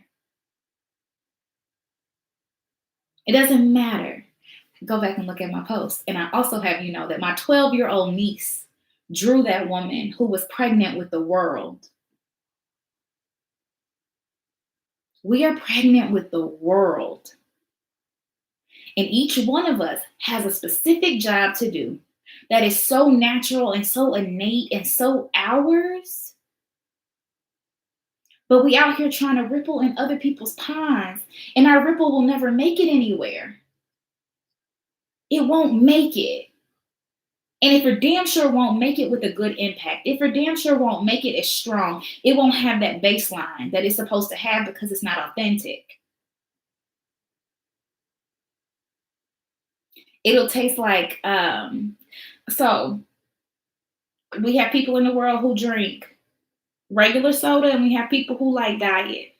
It doesn't matter. Go back and look at my post. And I also have you know that my 12-year-old niece drew that woman who was pregnant with the world. We are pregnant with the world. And each one of us has a specific job to do that is so natural and so innate and so ours. But we out here trying to ripple in other people's ponds, and our ripple will never make it anywhere. It won't make it. And if we're damn sure won't make it with a good impact, if we're damn sure won't make it as strong, it won't have that baseline that it's supposed to have because it's not authentic. It'll taste like, so we have people in the world who drink regular soda and we have people who like diet.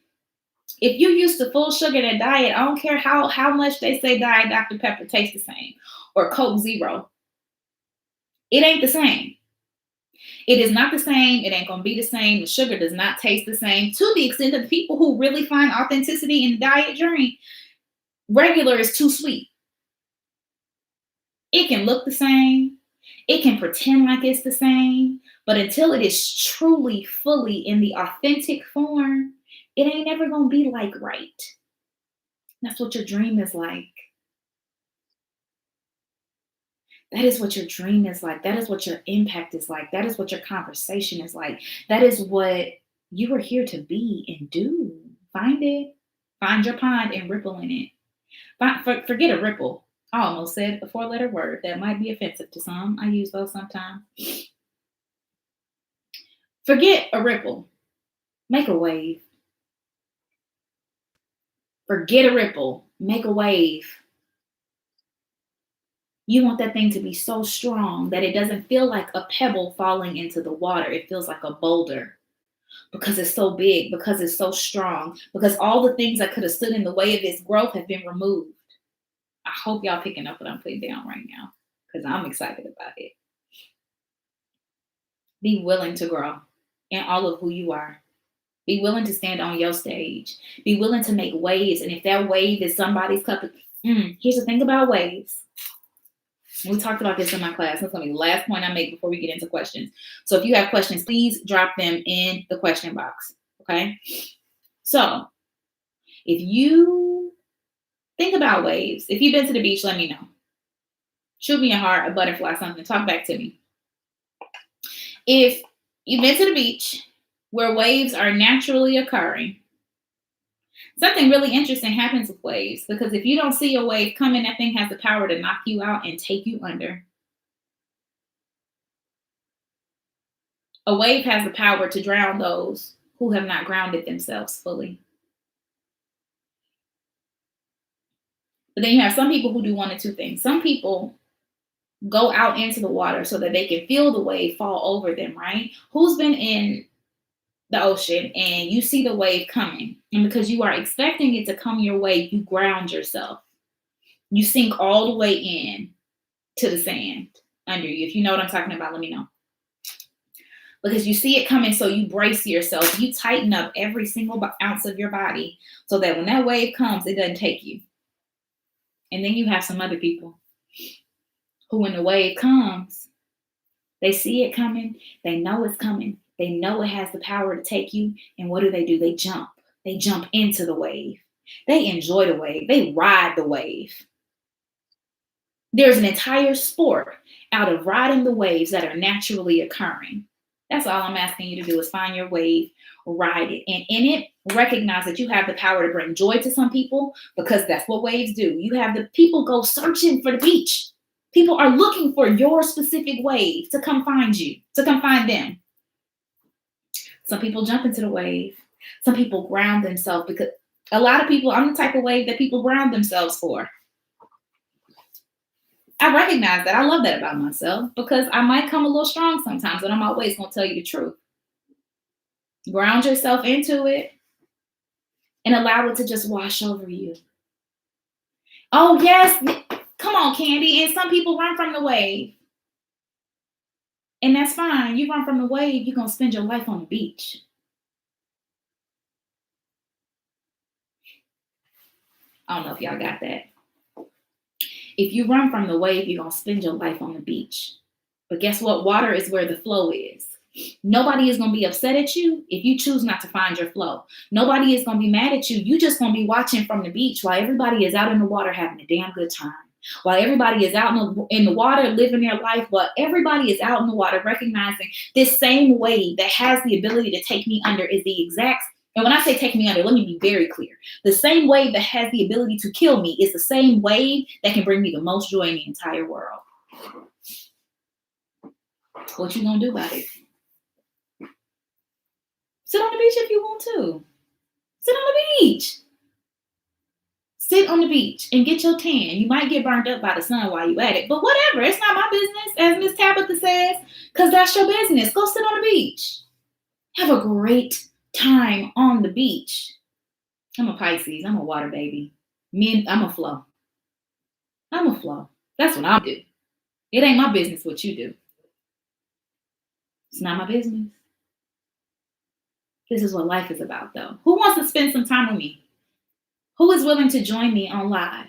If you're used to full sugar in a diet, I don't care how much they say Diet Dr. Pepper tastes the same or Coke Zero. It ain't the same. It is not the same. It ain't going to be the same. The sugar does not taste the same to the extent that the people who really find authenticity in diet drink, regular is too sweet. It can look the same. It can pretend like it's the same. But until it is truly, fully in the authentic form, it ain't ever going to be like right. That's what your dream is like. That is what your dream is like. That is what your impact is like. That is what your conversation is like. That is what you are here to be and do. Find it. Find your pond and ripple in it. Forget a ripple. I almost said a 4-letter word that might be offensive to some. I use those sometimes. Forget a ripple. Make a wave. Forget a ripple. Make a wave. You want that thing to be so strong that it doesn't feel like a pebble falling into the water. It feels like a boulder because it's so big, because it's so strong, because all the things that could have stood in the way of its growth have been removed. I hope y'all picking up what I'm putting down right now because I'm excited about it. Be willing to grow in all of who you are. Be willing to stand on your stage. Be willing to make waves. And if that wave is somebody's cup of, here's the thing about waves. We talked about this in my class. That's going to be the last point I make before we get into questions. So if you have questions, please drop them in the question box. Okay. So if you think about waves, if you've been to the beach, let me know. Shoot me a heart, a butterfly, something. Talk back to me. If you've been to the beach where waves are naturally occurring, something really interesting happens with waves, because if you don't see a wave coming, that thing has the power to knock you out and take you under. A wave has the power to drown those who have not grounded themselves fully. But then you have some people who do one of two things. Some people go out into the water so that they can feel the wave fall over them, right? Who's been in the ocean and you see the wave coming, and because you are expecting it to come your way, you ground yourself. You sink all the way in to the sand under you. If you know what I'm talking about, let me know. Because you see it coming, so you brace yourself. You tighten up every single ounce of your body so that when that wave comes, it doesn't take you. And then you have some other people who, when the wave comes, they see it coming. They know it's coming. They know it has the power to take you. And what do? They jump. They jump into the wave. They enjoy the wave. They ride the wave. There's an entire sport out of riding the waves that are naturally occurring. That's all I'm asking you to do, is find your wave, ride it. And in it, recognize that you have the power to bring joy to some people, because that's what waves do. You have the people go searching for the beach. People are looking for your specific wave to come find you, to come find them. Some people jump into the wave. Some people ground themselves, because a lot of people, I'm the type of wave that people ground themselves for. I recognize that. I love that about myself, because I might come a little strong sometimes, but I'm always going to tell you the truth. Ground yourself into it and allow it to just wash over you. Oh, yes. Come on, Candy. And some people run from the wave. And that's fine. You run from the wave, you're going to spend your life on the beach. I don't know if y'all got that. If you run from the wave, you're going to spend your life on the beach. But guess what? Water is where the flow is. Nobody is going to be upset at you if you choose not to find your flow. Nobody is going to be mad at you. You just going to be watching from the beach while everybody is out in the water having a damn good time. While everybody is out in the water living their life, while everybody is out in the water recognizing this same wave that has the ability to take me under is the exact. And when I say take me under, let me be very clear. The same wave that has the ability to kill me is the same wave that can bring me the most joy in the entire world. What you gonna do about it? Sit on the beach if you want to. Sit on the beach. Sit on the beach and get your tan. You might get burned up by the sun while you at it, but whatever. It's not my business, as Miss Tabitha says, because that's your business. Go sit on the beach. Have a great time on the beach. I'm a Pisces. I'm a water baby. I'm a flow. I'm a flow. That's what I'll do. It ain't my business what you do. It's not my business. This is what life is about, though. Who wants to spend some time with me? Who is willing to join me on live?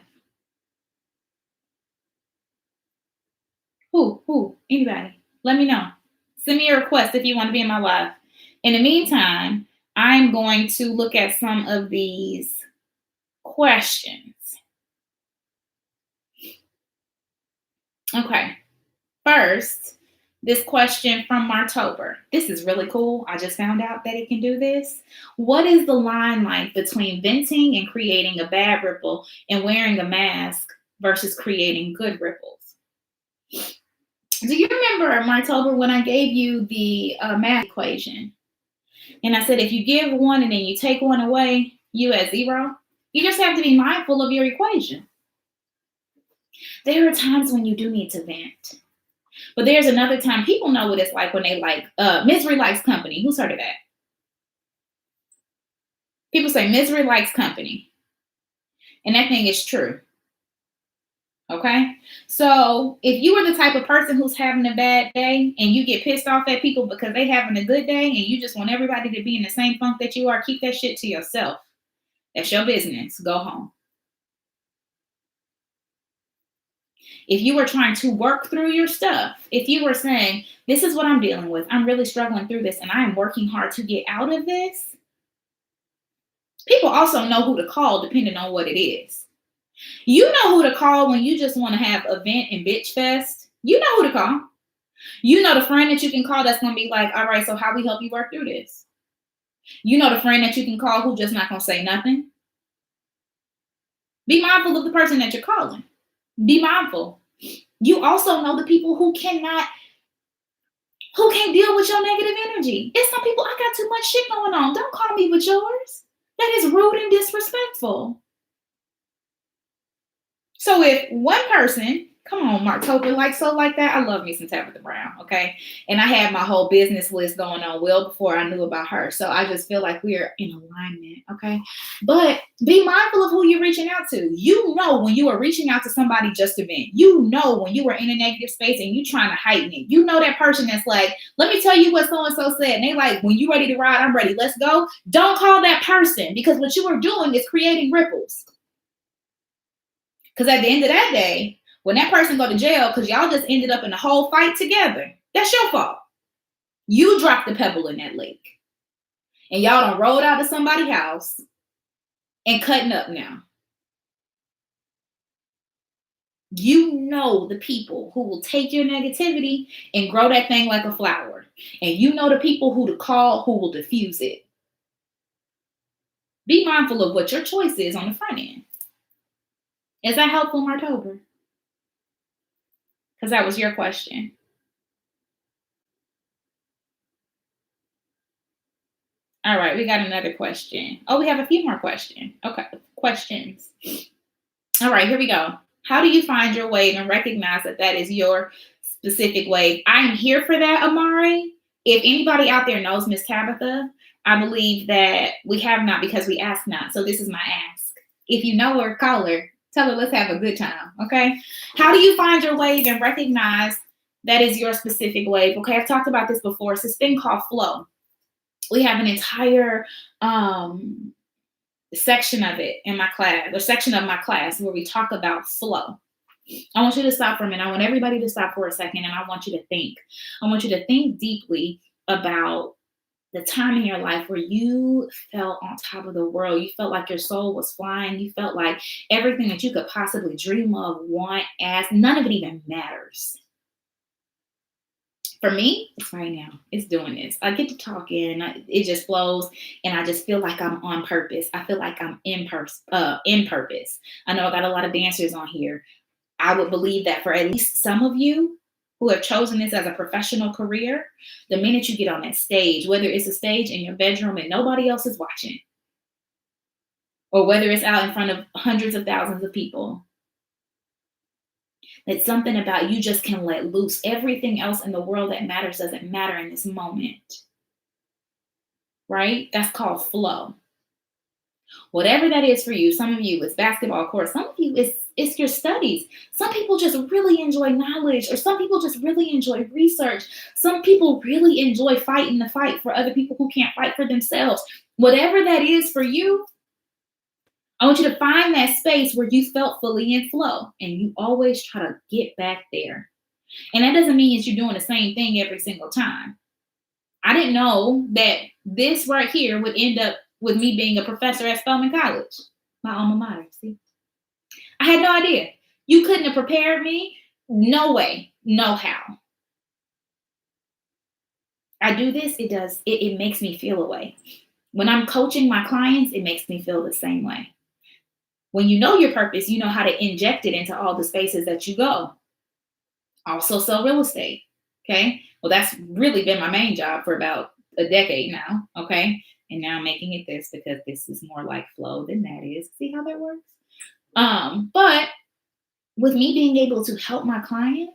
Who? Anybody? Let me know. Send me a request if you want to be in my live. In the meantime, I'm going to look at some of these questions. Okay. First, this question from Martober. This is really cool. I just found out that it can do this. What is the line like between venting and creating a bad ripple and wearing a mask versus creating good ripples? Do you remember, Martober, when I gave you the math equation? And I said, if you give one and then you take one away, you at zero. You just have to be mindful of your equation. There are times when you do need to vent. But there's another time, people know what it's like when they like, misery likes company. Who's heard of that? People say misery likes company. And that thing is true. Okay? So if you are the type of person who's having a bad day and you get pissed off at people because they having a good day and you just want everybody to be in the same funk that you are, keep that shit to yourself. That's your business. Go home. If you were trying to work through your stuff, if you were saying, this is what I'm dealing with, I'm really struggling through this, and I am working hard to get out of this, people also know who to call depending on what it is. You know who to call when you just want to have a vent and bitch fest. You know who to call. You know the friend that you can call that's going to be like, all right, so how we help you work through this? You know the friend that you can call who just not going to say nothing. Be mindful of the person that you're calling. Be mindful. You also know the people who can't deal with your negative energy. It's some people, I got too much shit going on. Don't call me with yours. That is rude and disrespectful. So if one person, come on, Marktober, like that, I love me some Tabitha Brown, okay? And I had my whole business list going on well before I knew about her. So I just feel like we're in alignment, okay? But be mindful of who you're reaching out to. You know when you are reaching out to somebody just to vent. You know when you are in a negative space and you trying to heighten it. You know that person that's like, let me tell you what so-and-so said. And they like, when you ready to ride, I'm ready. Let's go. Don't call that person, because what you are doing is creating ripples. Because at the end of that day, when that person go to jail because y'all just ended up in a whole fight together, that's your fault. You dropped the pebble in that lake. And y'all done rolled out of somebody's house and cutting up now. You know the people who will take your negativity and grow that thing like a flower. And you know the people who to call who will diffuse it. Be mindful of what your choice is on the front end. Is that helpful, Marktober? Because that was your question. All right, we got another question. Oh, we have a few more questions. Okay, questions. All right, here we go. How do you find your wave and recognize that is your specific wave? I am here for that, Amari. If anybody out there knows Miss Tabitha, I believe that we have not because we ask not. So this is my ask. If you know her, call her. Tell her let's have a good time, okay? How do you find your wave and recognize that is your specific wave? Okay, I've talked about this before. It's this thing called flow. We have an entire section of it in my class, or section of my class where we talk about flow. I want you to stop for a minute. I want everybody to stop for a second, and I want you to think. I want you to think deeply about the time in your life where you felt on top of the world. You felt like your soul was flying. You felt like everything that you could possibly dream of, want, ask, none of it even matters. For me, it's right now. It's doing this. I get to talking. It just flows, and I just feel like I'm on purpose. I feel like I'm in purpose. I know I got a lot of dancers on here. I would believe that for at least some of you who have chosen this as a professional career, the minute you get on that stage, whether it's a stage in your bedroom and nobody else is watching, or whether it's out in front of hundreds of thousands of people, it's something about you just can let loose. Everything else in the world that matters doesn't matter in this moment, right? That's called flow. Whatever that is for you, some of you it's basketball court, some of you it's your studies. Some people just really enjoy knowledge, or some people just really enjoy research. Some people really enjoy fighting the fight for other people who can't fight for themselves. Whatever that is for you, I want you to find that space where you felt fully in flow, and you always try to get back there. And that doesn't mean that you're doing the same thing every single time. I didn't know that this right here would end up with me being a professor at Spelman College, my alma mater. See, I had no idea. You couldn't have prepared me. No way, no how. I do this. It makes me feel a way. When I'm coaching my clients, it makes me feel the same way. When you know your purpose, you know how to inject it into all the spaces that you go. Also sell real estate. Okay. Well, that's really been my main job for about a decade now. Okay. And now I'm making it this because this is more like flow than that is. See how that works? But with me being able to help my clients,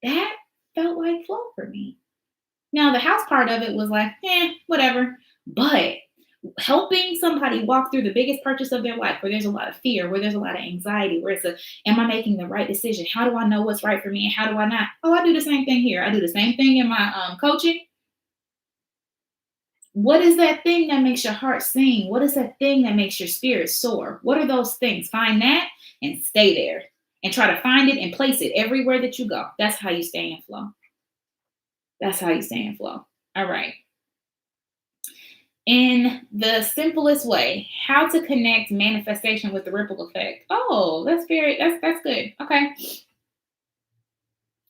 that felt like flow for me. Now, the house part of it was like, whatever. But helping somebody walk through the biggest purchase of their life, where there's a lot of fear, where there's a lot of anxiety, where it's am I making the right decision? How do I know what's right for me and how do I not? Oh, I do the same thing here. I do the same thing in my coaching. What is that thing that makes your heart sing? What is that thing that makes your spirit soar? What are those things? Find that and stay there. and try to find it and place it everywhere that you go. That's how you stay in flow. That's how you stay in flow. All right. In the simplest way, how to connect manifestation with the ripple effect. Oh, that's good. Okay.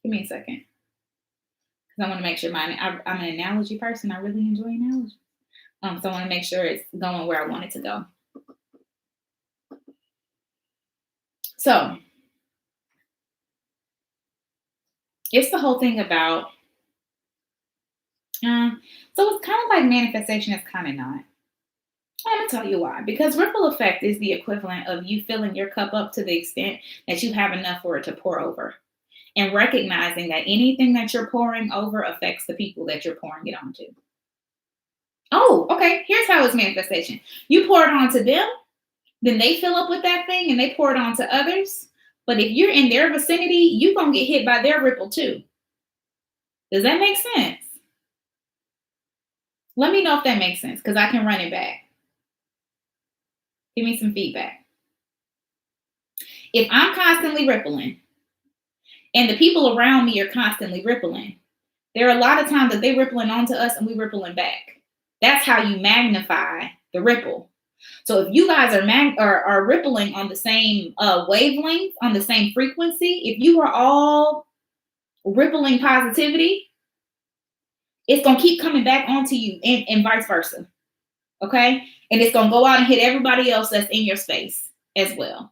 Give me a second. Because I want to make sure I'm an analogy person. I really enjoy analogies. So I want to make sure it's going where I want it to go. So it's the whole thing about, so it's kind of like manifestation is kind of not. I'm going to tell you why. Because ripple effect is the equivalent of you filling your cup up to the extent that you have enough for it to pour over. And recognizing that anything that you're pouring over affects the people that you're pouring it onto. Oh, okay. Here's how it's manifestation. You pour it onto them, then they fill up with that thing and they pour it onto others. But if you're in their vicinity, you're going to get hit by their ripple too. Does that make sense? Let me know if that makes sense, because I can run it back. Give me some feedback. If I'm constantly rippling and the people around me are constantly rippling, there are a lot of times that they're rippling onto us and we rippling back. That's how you magnify the ripple. So if you guys are rippling on the same wavelength, on the same frequency, if you are all rippling positivity, it's going to keep coming back onto you and vice versa. Okay? And it's going to go out and hit everybody else that's in your space as well.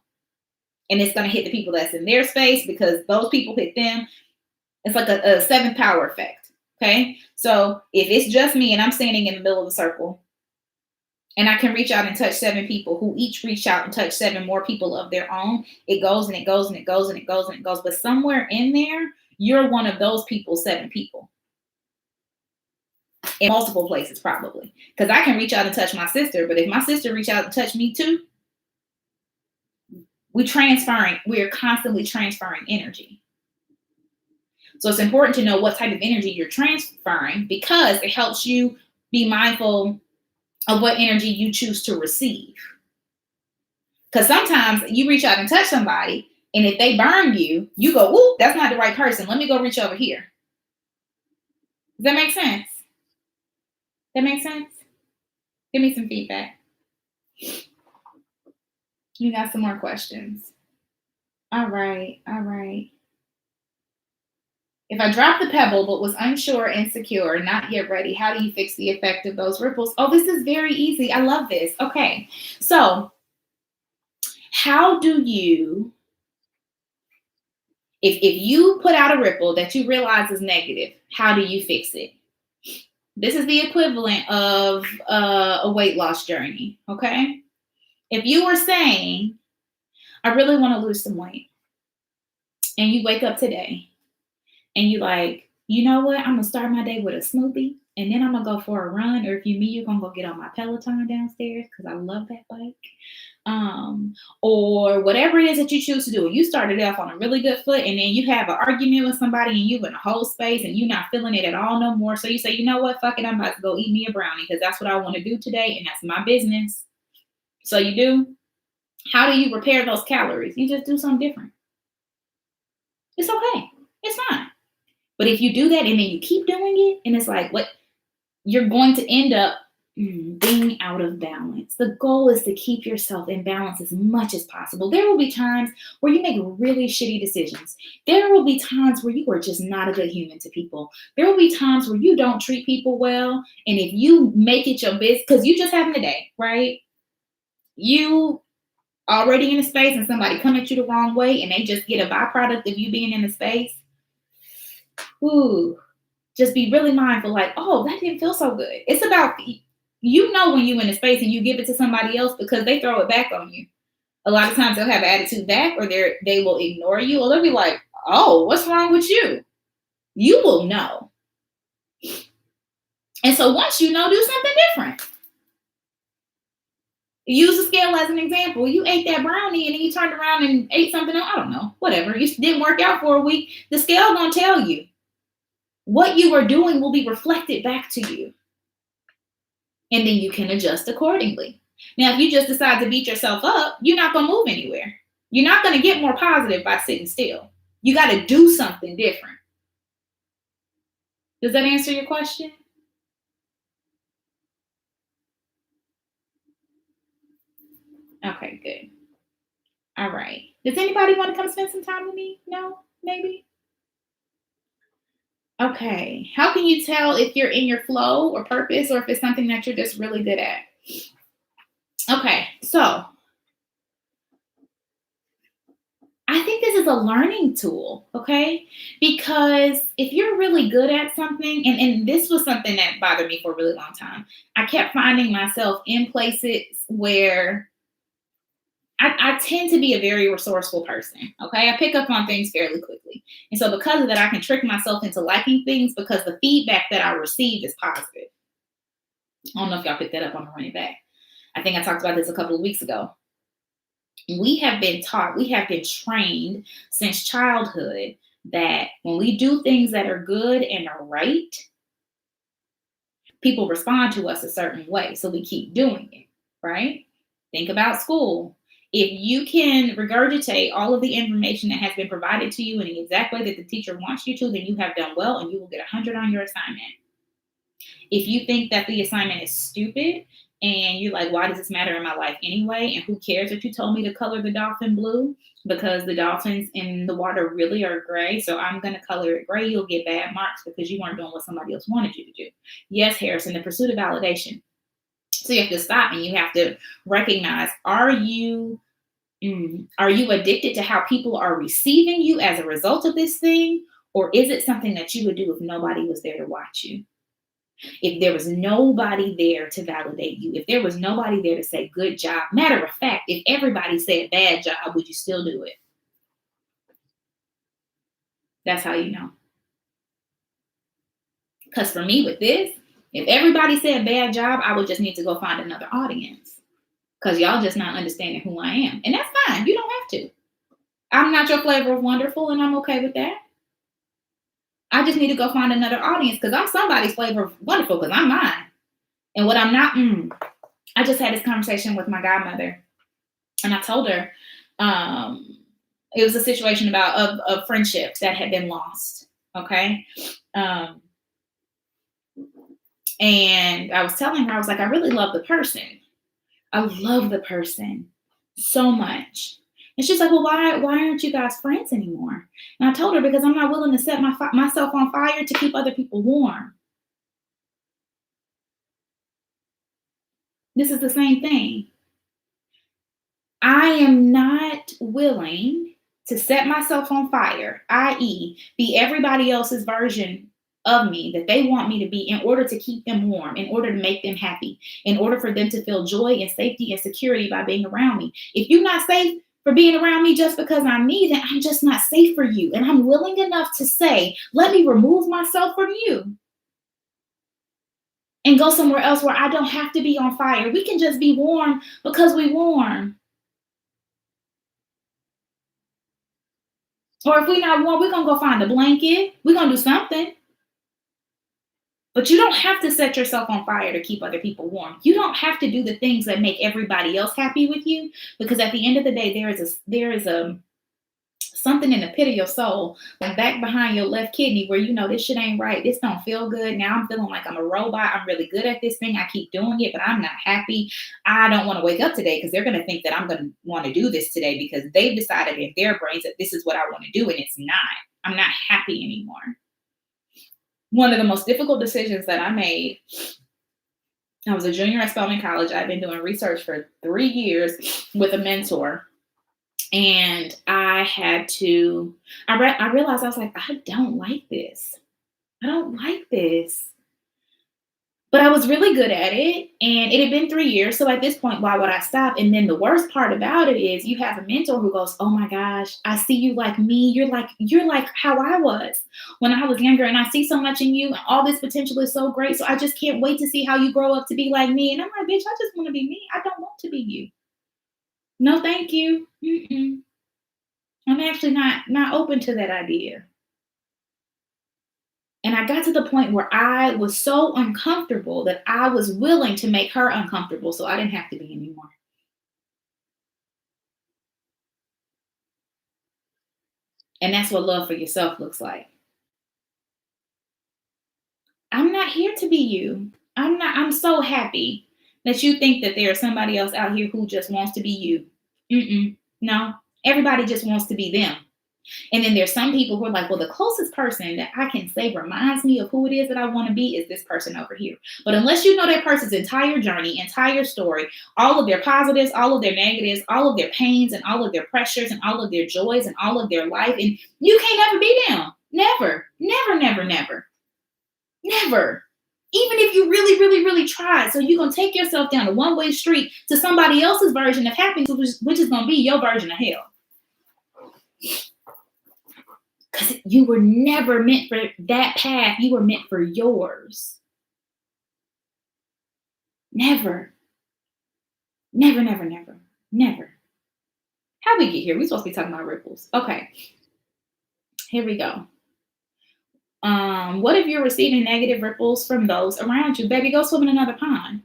And it's going to hit the people that's in their space because those people hit them. It's like a seventh power effect. Okay? So if it's just me and I'm standing in the middle of the circle and I can reach out and touch 7 people who each reach out and touch 7 more people of their own, it goes and it goes and it goes and it goes and it goes. But somewhere in there, you're one of those people, 7 people. In multiple places, probably. Because I can reach out and touch my sister, but if my sister reach out and touch me too, we're constantly transferring energy. So it's important to know what type of energy you're transferring, because it helps you be mindful of what energy you choose to receive. Because sometimes you reach out and touch somebody, and if they burn you, you go, ooh, that's not the right person. Let me go reach over here. Does that make sense? That makes sense? Give me some feedback. You got some more questions. All right. If I dropped the pebble but was unsure, insecure, not yet ready, how do you fix the effect of those ripples? Oh, this is very easy. I love this. Okay. So how do you, if you put out a ripple that you realize is negative, how do you fix it? This is the equivalent of a weight loss journey, okay? If you were saying, I really want to lose some weight, and you wake up today, and you like, you know what? I'm going to start my day with a smoothie, and then I'm going to go for a run, or if you me, you're going to go get on my Peloton downstairs, because I love that bike. Or whatever it is that you choose to do. You started off on a really good foot, and then you have an argument with somebody and you in a whole space and you're not feeling it at all no more. So you say, you know what, fuck it, I'm about to go eat me a brownie because that's what I want to do today, and that's my business. So you do. How do you repair those calories? You just do something different. It's okay. It's fine. But if you do that and then you keep doing it, and it's like, what, you're going to end up being out of balance. The goal is to keep yourself in balance as much as possible. There will be times where you make really shitty decisions. There will be times where you are just not a good human to people. There will be times where you don't treat people well. And if you make it your business, because you just having a day, right? You already in a space and somebody come at you the wrong way and they just get a byproduct of you being in the space. Ooh, just be really mindful, like, oh, that didn't feel so good. It's about, you know, when you're in a space and you give it to somebody else because they throw it back on you. A lot of times they'll have an attitude back, or they will ignore you, or they'll be like, oh, what's wrong with you? You will know. And so once you know, do something different. Use the scale as an example. You ate that brownie and then you turned around and ate something else. I don't know, whatever. You didn't work out for a week. The scale gonna tell you. What you are doing will be reflected back to you. And then you can adjust accordingly. Now, if you just decide to beat yourself up, you're not going to move anywhere. You're not going to get more positive by sitting still. You got to do something different. Does that answer your question? Okay, good. All right. Does anybody want to come spend some time with me? No? Maybe? Okay. How can you tell if you're in your flow or purpose or if it's something that you're just really good at? Okay. So I think this is a learning tool, okay? Because if you're really good at something, and this was something that bothered me for a really long time, I kept finding myself in places where I tend to be a very resourceful person, okay? I pick up on things fairly quickly. And so because of that, I can trick myself into liking things because the feedback that I receive is positive. I don't know if y'all picked that up on the running back. I think I talked about this a couple of weeks ago. We have been taught, we have been trained since childhood that when we do things that are good and are right, people respond to us a certain way. So we keep doing it, right? Think about school. If you can regurgitate all of the information that has been provided to you in the exact way that the teacher wants you to, then you have done well and you will get 100 on your assignment. If you think that the assignment is stupid and you're like, why does this matter in my life anyway? And who cares if you told me to color the dolphin blue? Because the dolphins in the water really are gray. So I'm going to color it gray. You'll get bad marks because you weren't doing what somebody else wanted you to do. Yes, Harrison, the pursuit of validation. So you have to stop and you have to recognize, are you addicted to how people are receiving you as a result of this thing? Or is it something that you would do if nobody was there to watch you? If there was nobody there to validate you, if there was nobody there to say good job, matter of fact, if everybody said bad job, would you still do it? That's how you know. Because for me with this, if everybody said bad job, I would just need to go find another audience because y'all just not understanding who I am. And that's fine. You don't have to. I'm not your flavor of wonderful and I'm okay with that. I just need to go find another audience because I'm somebody's flavor of wonderful because I'm mine. And what I'm not, I just had this conversation with my godmother and I told her it was a situation about a friendship that had been lost. Okay. And I was telling her, I was like, I really love the person. I love the person so much. And she's like, well, why aren't you guys friends anymore? And I told her, because I'm not willing to set myself on fire to keep other people warm. This is the same thing. I am not willing to set myself on fire, i.e., be everybody else's version of me that they want me to be in order to keep them warm, in order to make them happy, in order for them to feel joy and safety and security by being around me. If you're not safe for being around me just because I'm me, then I'm just not safe for you. And I'm willing enough to say, let me remove myself from you and go somewhere else where I don't have to be on fire. We can just be warm because we warm. Or if we're not warm, we're going to go find a blanket. We're going to do something. But you don't have to set yourself on fire to keep other people warm. You don't have to do the things that make everybody else happy with you, because at the end of the day, there is a something in the pit of your soul, like back behind your left kidney, where you know this shit ain't right. This don't feel good. Now I'm feeling like I'm a robot. I'm really good at this thing. I keep doing it, but I'm not happy. I don't want to wake up today because they're going to think that I'm going to want to do this today because they've decided in their brains that this is what I want to do, and it's not. I'm not happy anymore. One of the most difficult decisions that I made, I was a junior at Spelman College. I've been doing research for 3 years with a mentor. And I realized I was like, I don't like this. I don't like this. But I was really good at it. And it had been 3 years. So at this point, why would I stop? And then the worst part about it is you have a mentor who goes, oh my gosh, I see you like me. You're like how I was when I was younger. And I see so much in you. And all this potential is so great. So I just can't wait to see how you grow up to be like me. And I'm like, bitch, I just want to be me. I don't want to be you. No, thank you. Mm-mm. I'm actually not open to that idea. And I got to the point where I was so uncomfortable that I was willing to make her uncomfortable so I didn't have to be anymore. And that's what love for yourself looks like. I'm not here to be you. I'm so happy that you think that there's somebody else out here who just wants to be you. No, everybody just wants to be them. And then there's some people who are like, well, the closest person that I can say reminds me of who it is that I want to be is this person over here. But unless you know that person's entire journey, entire story, all of their positives, all of their negatives, all of their pains and all of their pressures and all of their joys and all of their life, and you can't ever be them. Never, never, never, never, never. Even if you really, really, really try. So you're going to take yourself down a one-way street to somebody else's version of happiness, which is going to be your version of hell. Because you were never meant for that path. You were meant for yours. Never. Never, never, never, never. How'd we get here? We're supposed to be talking about ripples. Okay. Here we go. What if you're receiving negative ripples from those around you? Baby, go swim in another pond.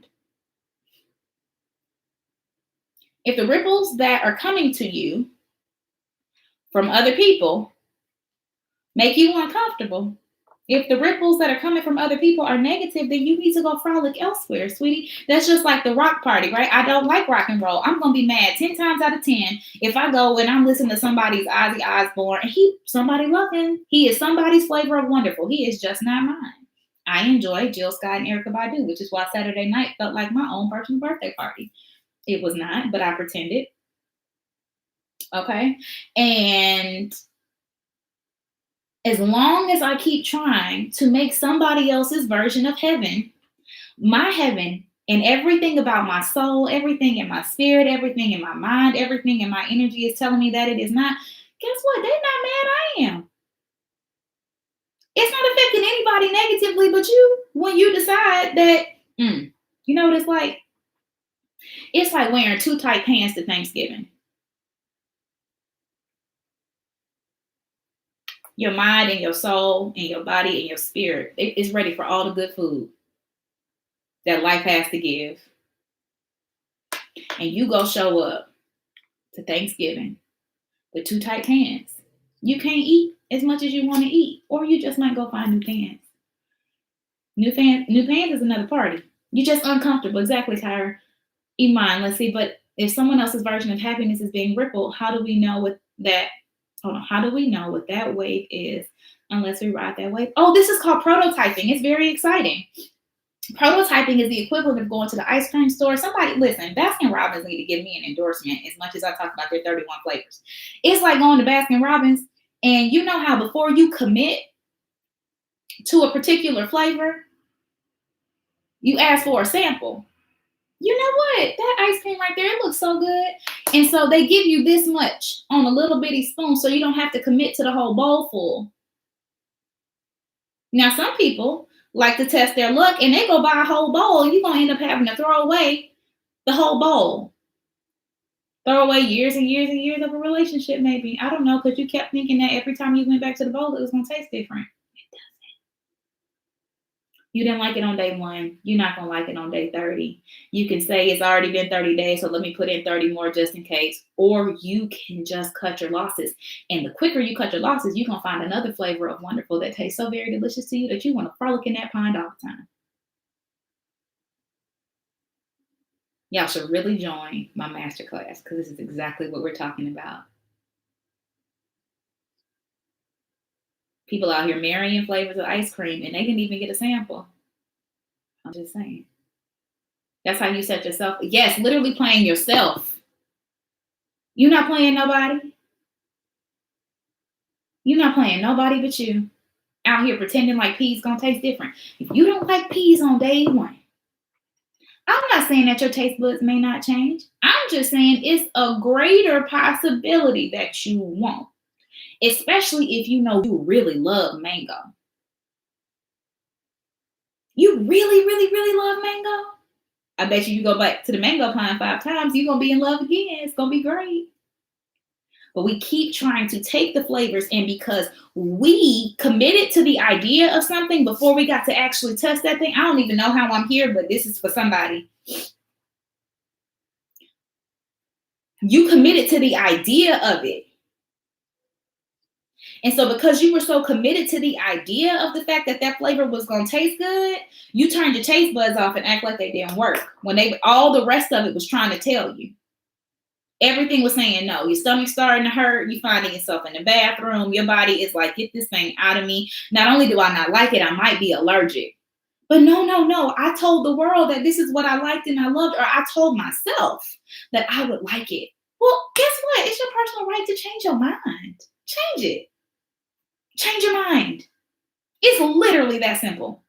If the ripples that are coming to you from other people make you uncomfortable, if the ripples that are coming from other people are negative, then you need to go frolic elsewhere, sweetie. That's just like the rock party, right? I don't like rock and roll. I'm going to be mad 10 times out of 10 if I go and I'm listening to somebody's Ozzy Osbourne and somebody loving. He is somebody's flavor of wonderful. He is just not mine. I enjoy Jill Scott and Erykah Badu, which is why Saturday night felt like my own personal birthday party. It was not, but I pretended. Okay? And as long as I keep trying to make somebody else's version of heaven, my heaven, and everything about my soul, everything in my spirit, everything in my mind, everything in my energy is telling me that it is not, guess what? They're not mad I am. It's not affecting anybody negatively but you when you decide that, you know what it's like? It's like wearing too tight pants to Thanksgiving. Your mind and your soul and your body and your spirit is ready for all the good food that life has to give. And you go show up to Thanksgiving with too tight pants. You can't eat as much as you want to eat, or you just might go find new pants. New pants is another party. You're just uncomfortable. Exactly, Tyra. Iman, let's see. But if someone else's version of happiness is being rippled, how do we know what that? How do we know what that wave is unless we ride that wave? Oh, this is called prototyping. It's very exciting. Prototyping is the equivalent of going to the ice cream store. Somebody, listen, Baskin Robbins need to give me an endorsement as much as I talk about their 31 flavors. It's like going to Baskin Robbins, and you know how before you commit to a particular flavor, you ask for a sample. You know what? That ice cream right there, it looks so good. And so they give you this much on a little bitty spoon so you don't have to commit to the whole bowl full. Now, some people like to test their luck and they go buy a whole bowl. You're going to end up having to throw away the whole bowl. Throw away years and years and years of a relationship, maybe. I don't know, because you kept thinking that every time you went back to the bowl, it was going to taste different. You didn't like it on day 1. You're not going to like it on day 30. You can say it's already been 30 days, so let me put in 30 more just in case. Or you can just cut your losses. And the quicker you cut your losses, you're going to find another flavor of wonderful that tastes so very delicious to you that you want to frolic in that pond all the time. Y'all should really join my masterclass because this is exactly what we're talking about. People out here marrying flavors of ice cream and they didn't even get a sample. I'm just saying. That's how you set yourself. Yes, literally playing yourself. You're not playing nobody. You're not playing nobody but you. Out here pretending like peas gonna taste different. If you don't like peas on day 1, I'm not saying that your taste buds may not change. I'm just saying it's a greater possibility that you won't. Especially if you know you really love mango. You really, really, really love mango? I bet you go back to the mango pond 5 times, you're going to be in love again. It's going to be great. But we keep trying to take the flavors, and because we committed to the idea of something before we got to actually test that thing, I don't even know how I'm here, but this is for somebody. You committed to the idea of it. And so because you were so committed to the idea of the fact that that flavor was going to taste good, you turned your taste buds off and act like they didn't work when all the rest of it was trying to tell you. Everything was saying no. Your stomach's starting to hurt. You finding yourself in the bathroom. Your body is like, get this thing out of me. Not only do I not like it, I might be allergic. But no. I told the world that this is what I liked and I loved, or I told myself that I would like it. Well, guess what? It's your personal right to change your mind. Change it. Change your mind. It's literally that simple.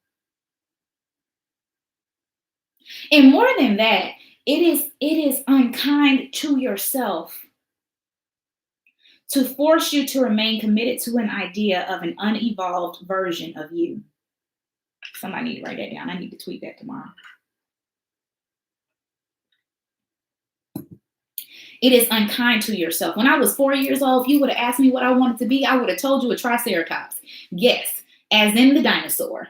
And more than that, it is unkind to yourself to force you to remain committed to an idea of an unevolved version of you. Somebody need to write that down. I need to tweet that tomorrow. It is unkind to yourself. When I was 4 years old, if you would have asked me what I wanted to be, I would have told you a triceratops. Yes, as in the dinosaur.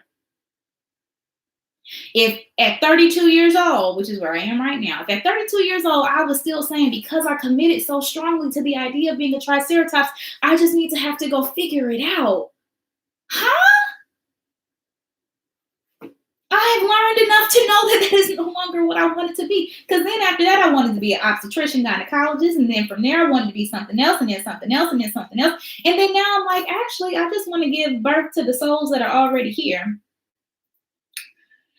If at 32 years old, which is where I am right now, if at 32 years old, I was still saying, because I committed so strongly to the idea of being a triceratops, I just need to have to go figure it out. Huh? I have learned enough to know that that is no longer what I wanted to be. Because then after that, I wanted to be an obstetrician, gynecologist. And then from there, I wanted to be something else, and then something else, and then something else. And then now I'm like, actually, I just want to give birth to the souls that are already here.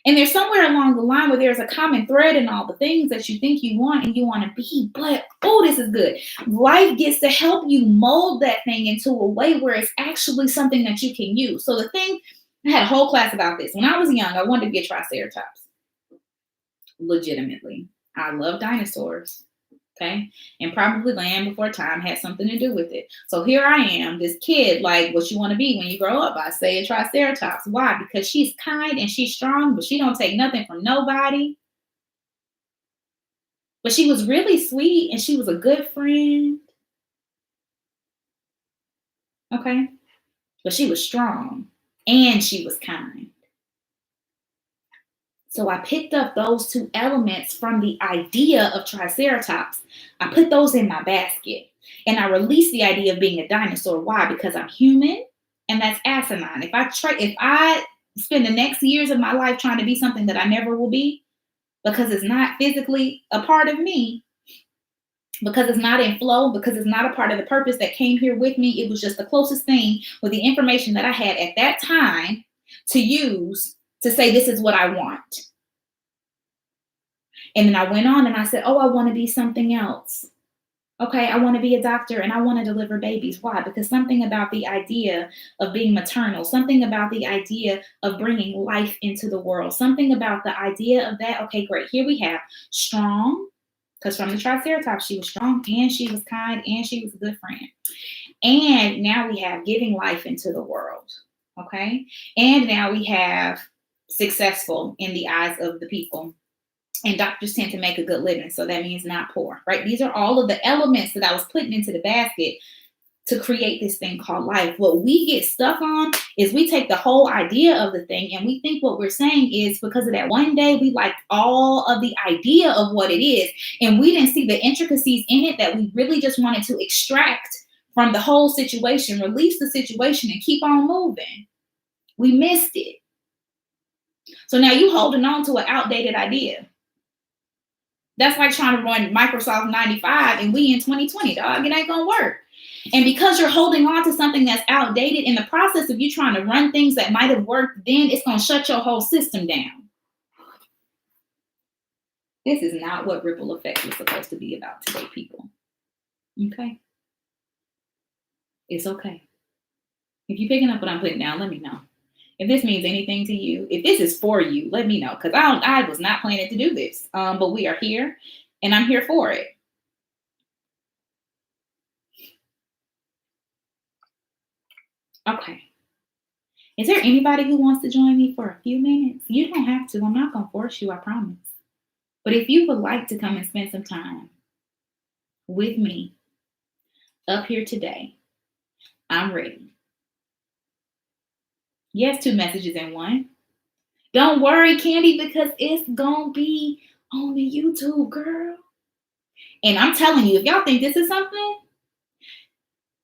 And there's somewhere along the line where there's a common thread in all the things that you think you want and you want to be. But, oh, this is good. Life gets to help you mold that thing into a way where it's actually something that you can use. So the thing, I had a whole class about this. When I was young, I wanted to be a triceratops. Legitimately. I love dinosaurs. Okay. And probably Land Before Time had something to do with it. So here I am, this kid, like, what you want to be when you grow up? I say a triceratops. Why? Because she's kind and she's strong, but she don't take nothing from nobody. But she was really sweet and she was a good friend. Okay. But she was strong and she was kind. So I picked up those two elements from the idea of triceratops. I put those in my basket and I released the idea of being a dinosaur. Why? Because I'm human and that's asinine. If I spend the next years of my life trying to be something that I never will be, because it's not physically a part of me, because it's not in flow, because it's not a part of the purpose that came here with me, it was just the closest thing with the information that I had at that time to use to say, this is what I want. And then I went on and I said, oh, I want to be something else. Okay, I want to be a doctor and I want to deliver babies. Why? Because something about the idea of being maternal, something about the idea of bringing life into the world, something about the idea of that. Okay, great. Here we have strong, because from the triceratops, she was strong and she was kind and she was a good friend. And now we have giving life into the world. Okay, and now we have successful in the eyes of the people. And doctors tend to make a good living. So that means not poor, right? These are all of the elements that I was putting into the basket to create this thing called life. What we get stuck on is we take the whole idea of the thing and we think what we're saying is because of that one day, we like all of the idea of what it is. And we didn't see the intricacies in it that we really just wanted to extract from the whole situation, release the situation and keep on moving. We missed it. So now you holding on to an outdated idea. That's like trying to run Microsoft 95 and we in 2020, dog. It ain't gonna work. And because you're holding on to something that's outdated, in the process of you trying to run things that might have worked then, it's gonna shut your whole system down. This is not what ripple effect is supposed to be about today, people. Okay? It's okay. If you're picking up what I'm putting down, let me know. If this means anything to you, if this is for you, let me know. Because I was not planning to do this. But we are here and I'm here for it. Okay. Is there anybody who wants to join me for a few minutes? You don't have to. I'm not going to force you, I promise. But if you would like to come and spend some time with me up here today, I'm ready. Yes, 2 messages in one. Don't worry, Candy, because it's going to be on the YouTube, girl. And I'm telling you, if y'all think this is something,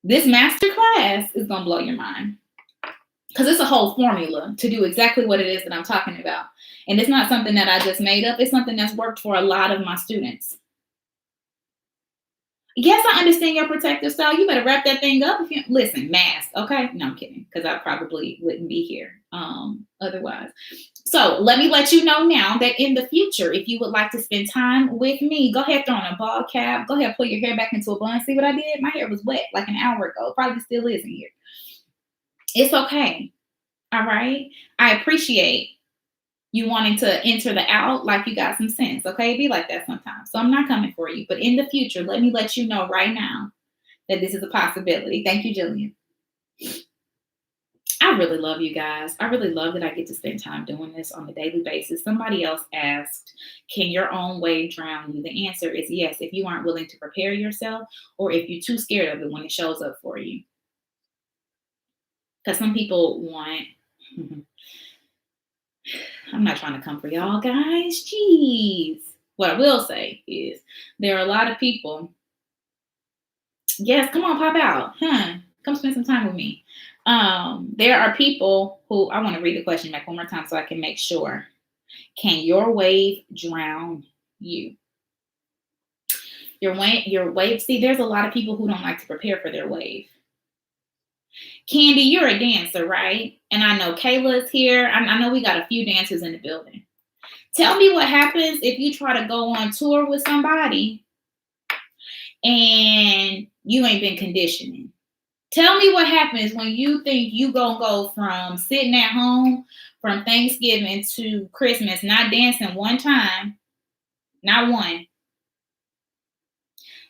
This master class is going to blow your mind. Because it's a whole formula to do exactly what it is that I'm talking about. And it's not something that I just made up. It's something that's worked for a lot of my students. Yes, I understand your protective style. You better wrap that thing up. If you listen, mask. Okay, no, I'm kidding, because I probably wouldn't be here otherwise. So let me let you know now that in the future, if you would like to spend time with me, go ahead, throw on a ball cap. Go ahead, pull your hair back into a bun. See what I did? My hair was wet like an hour ago. Probably still is in here. It's okay. All right. I appreciate you wanting to enter the out like you got some sense. Okay. Be like that sometimes. So I'm not coming for you. But in the future, let me let you know right now that this is a possibility. Thank you, Jillian. I really love you guys. I really love that I get to spend time doing this on a daily basis. Somebody else asked, can your own wave drown you? The answer is yes, if you aren't willing to prepare yourself or if you're too scared of it when it shows up for you. Because some people want, I'm not trying to come for y'all guys. Jeez. What I will say is there are a lot of people. Yes, come on, pop out. Come spend some time with me. There are people who, I want to read the question back one more time so I can make sure. Can your wave drown you? Your wave, see, there's a lot of people who don't like to prepare for their wave. Candy, you're a dancer, right? And I know Kayla's here. I know we got a few dancers in the building. Tell me what happens if you try to go on tour with somebody and you ain't been conditioning. Tell me what happens when you think you gonna go from sitting at home from Thanksgiving to Christmas, not dancing one time, not one,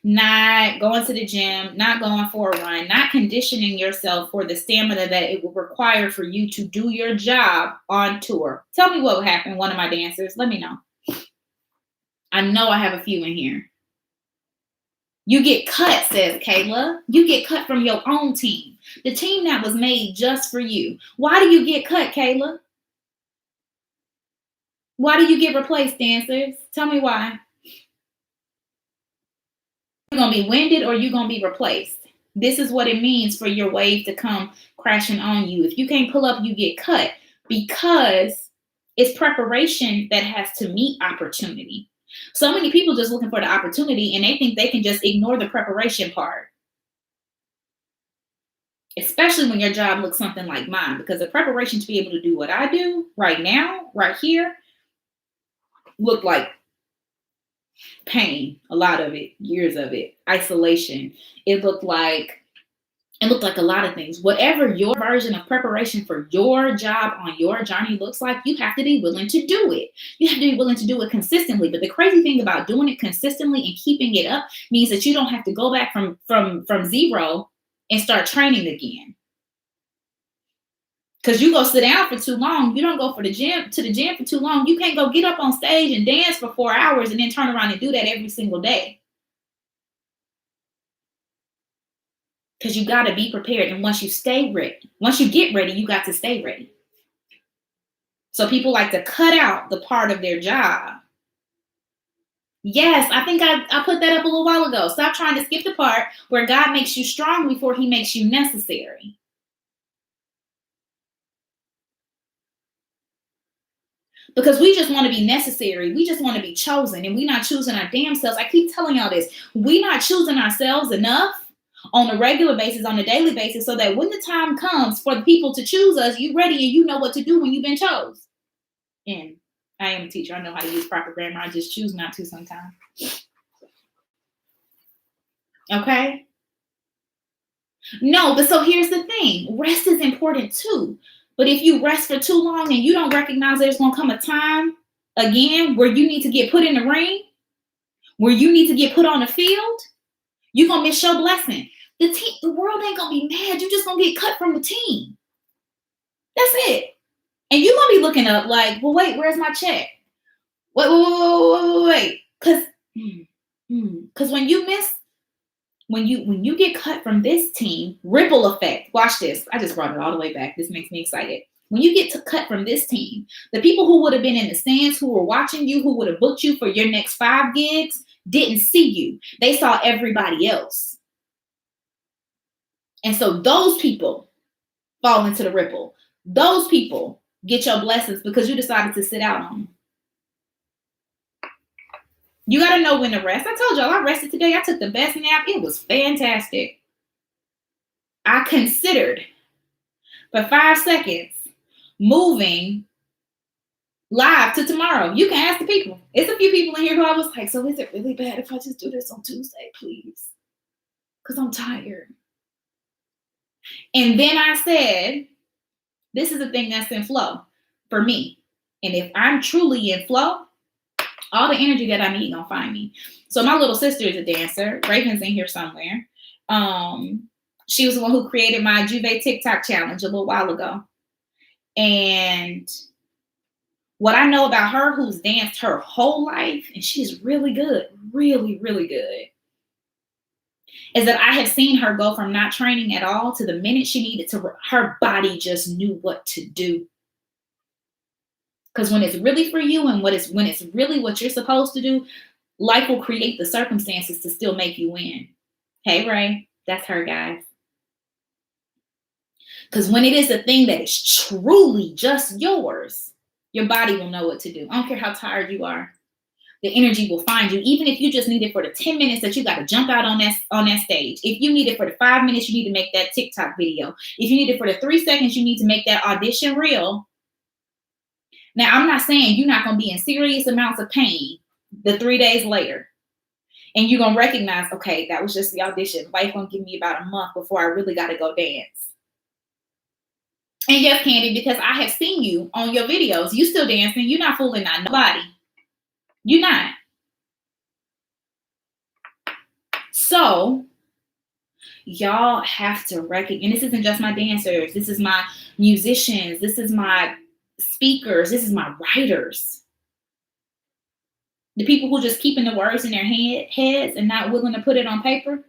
not going to the gym, not going for a run, not conditioning yourself for the stamina that it will require for you to do your job on tour. Tell me what will happen, one of my dancers. Let me know. I know I have a few in here. You get cut, says Kayla. You get cut from your own team, the team that was made just for you. Why do you get cut, Kayla? Why do you get replaced, dancers? Tell me why. You're going to be winded or you're going to be replaced. This is what it means for your wave to come crashing on you. If you can't pull up, you get cut because it's preparation that has to meet opportunity. So many people just looking for the opportunity and they think they can just ignore the preparation part. Especially when your job looks something like mine, because the preparation to be able to do what I do right now, right here, looked like pain, a lot of it, years of it, isolation. It looked like a lot of things. Whatever your version of preparation for your job on your journey looks like, you have to be willing to do it. You have to be willing to do it consistently. But the crazy thing about doing it consistently and keeping it up means that you don't have to go back from zero and start training again. Because you go sit down for too long, you don't go to the gym for too long. You can't go get up on stage and dance for 4 hours and then turn around and do that every single day. Because you got to be prepared. And once you get ready, you got to stay ready. So people like to cut out the part of their job. Yes, I think I put that up a little while ago. Stop trying to skip the part where God makes you strong before he makes you necessary. Because we just want to be necessary. We just want to be chosen. And we're not choosing our damn selves. I keep telling y'all this. We're not choosing ourselves enough on a regular basis, on a daily basis, so that when the time comes for the people to choose us, you're ready and you know what to do when you've been chosen. And I am a teacher. I know how to use proper grammar. I just choose not to sometimes. Okay? No, but so here's the thing. Rest is important too. But if you rest for too long and you don't recognize there's going to come a time again where you need to get put in the ring, where you need to get put on the field, you're going to miss your blessing. The world ain't going to be mad. You're just going to get cut from the team. That's it. And you're going to be looking up like, well, wait, where's my check? Wait. Because when you get cut from this team, ripple effect. Watch this. I just brought it all the way back. This makes me excited. When you get cut from this team, the people who would have been in the stands, who were watching you, who would have booked you for your next 5 gigs, didn't see you. They saw everybody else. And so those people fall into the ripple. Those people get your blessings because you decided to sit out on them. You got to know when to rest. I told y'all I rested today. I took the best nap. It was fantastic. I considered for 5 seconds moving live to tomorrow. You can ask the people. It's a few people in here who I was like, so is it really bad if I just do this on Tuesday, please? Because I'm tired. And then I said, this is the thing that's in flow for me. And if I'm truly in flow, all the energy that I need gonna find me. So my little sister is a dancer. Raven's in here somewhere. She was the one who created my Juve TikTok challenge a little while ago. And what I know about her, who's danced her whole life, and she's really good, really, really good, is that I have seen her go from not training at all to the minute she needed to, her body just knew what to do. Because when it's really for you and when it's really what you're supposed to do, life will create the circumstances to still make you win. Hey, Ray, that's her, guys. Because when it is a thing that is truly just yours, your body will know what to do. I don't care how tired you are. The energy will find you. Even if you just need it for the 10 minutes that you got to jump out on that stage. If you need it for the 5 minutes you need to make that TikTok video. If you need it for the 3 seconds you need to make that audition reel. Now, I'm not saying you're not going to be in serious amounts of pain the 3 days later. And you're going to recognize, okay, that was just the audition. Life going to give me about a month before I really got to go dance. And yes, Candy, because I have seen you on your videos. You still dancing. You're not fooling not nobody. You're not. So, y'all have to recognize, and this isn't just my dancers. This is my musicians. This is my speakers. This is my writers. The people who just keeping the words in their heads and not willing to put it on paper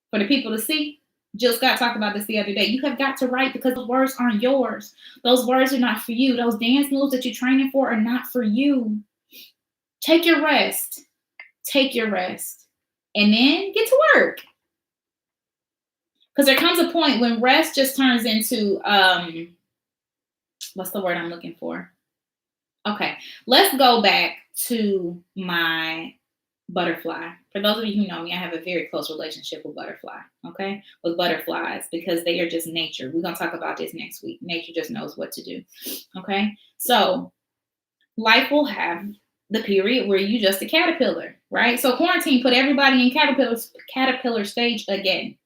for the people to see. Jill Scott talked about this the other day. You have got to write because those words aren't yours. Those words are not for you. Those dance moves that you're training for are not for you. Take your rest. Take your rest. And then get to work. Because there comes a point when rest just turns into, what's the word I'm looking for? Okay, let's go back to my butterfly. For those of you who know me, I have a very close relationship with butterfly, okay? With butterflies, because they are just nature. We're going to talk about this next week. Nature just knows what to do, okay? So life will have the period where you just a caterpillar, right? So quarantine put everybody in caterpillar stage again,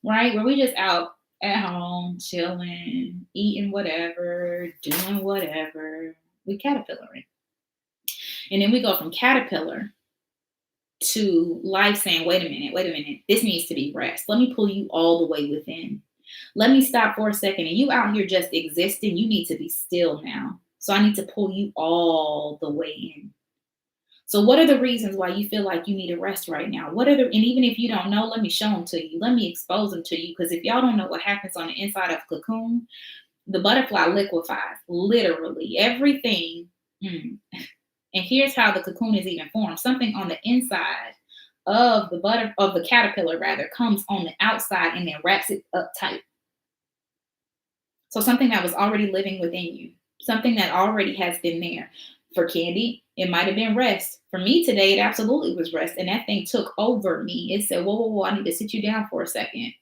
right? Where we just out at home, chilling, eating whatever, doing whatever. We caterpillaring. And then we go from caterpillar to life saying, wait a minute, this needs to be rest. Let me pull you all the way within. Let me stop for a second. And you out here just existing, you need to be still now. So I need to pull you all the way in. So what are the reasons why you feel like you need a rest right now? And even if you don't know, let me show them to you. Let me expose them to you. Because if y'all don't know what happens on the inside of cocoon, the butterfly liquefies, literally everything. And here's how the cocoon is even formed. Something on the inside of the caterpillar comes on the outside and then wraps it up tight. So something that was already living within you, something that already has been there. For Candy, it might have been rest. For me today, it absolutely was rest. And that thing took over me. It said, whoa, I need to sit you down for a second.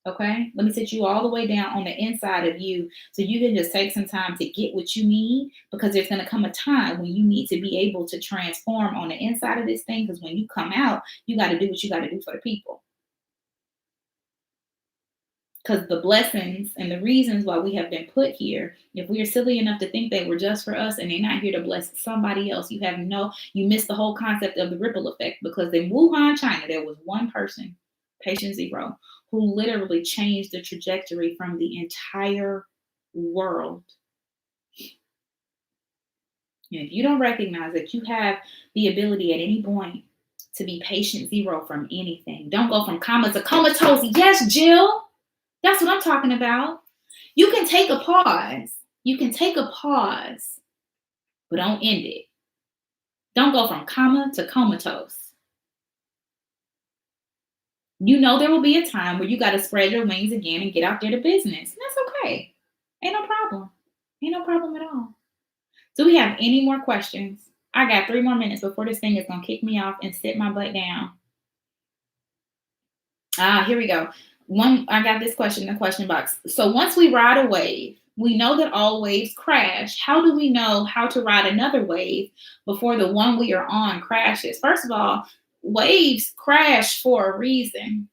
Okay, let me sit you all the way down on the inside of you so you can just take some time to get what you need, because there's going to come a time when you need to be able to transform on the inside of this thing, because when you come out, you got to do what you got to do for the people. Because the blessings and the reasons why we have been put here, if we are silly enough to think they were just for us and they're not here to bless somebody else, you missed the whole concept of the ripple effect. Because in Wuhan, China, there was one person, patient zero, who literally changed the trajectory from the entire world. And if you don't recognize that you have the ability at any point to be patient zero from anything, don't go from comma to comatose. Yes, Jill, that's what I'm talking about. You can take a pause. But don't end it. Don't go from comma to comatose. You know there will be a time where you got to spread your wings again and get out there to business. And that's okay. Ain't no problem. Ain't no problem at all. Do we have any more questions? I got 3 more minutes before this thing is going to kick me off and sit my butt down. Here we go. I got this question in the question box. So once we ride a wave, we know that all waves crash. How do we know how to ride another wave before the one we are on crashes? First of all, waves crash for a reason.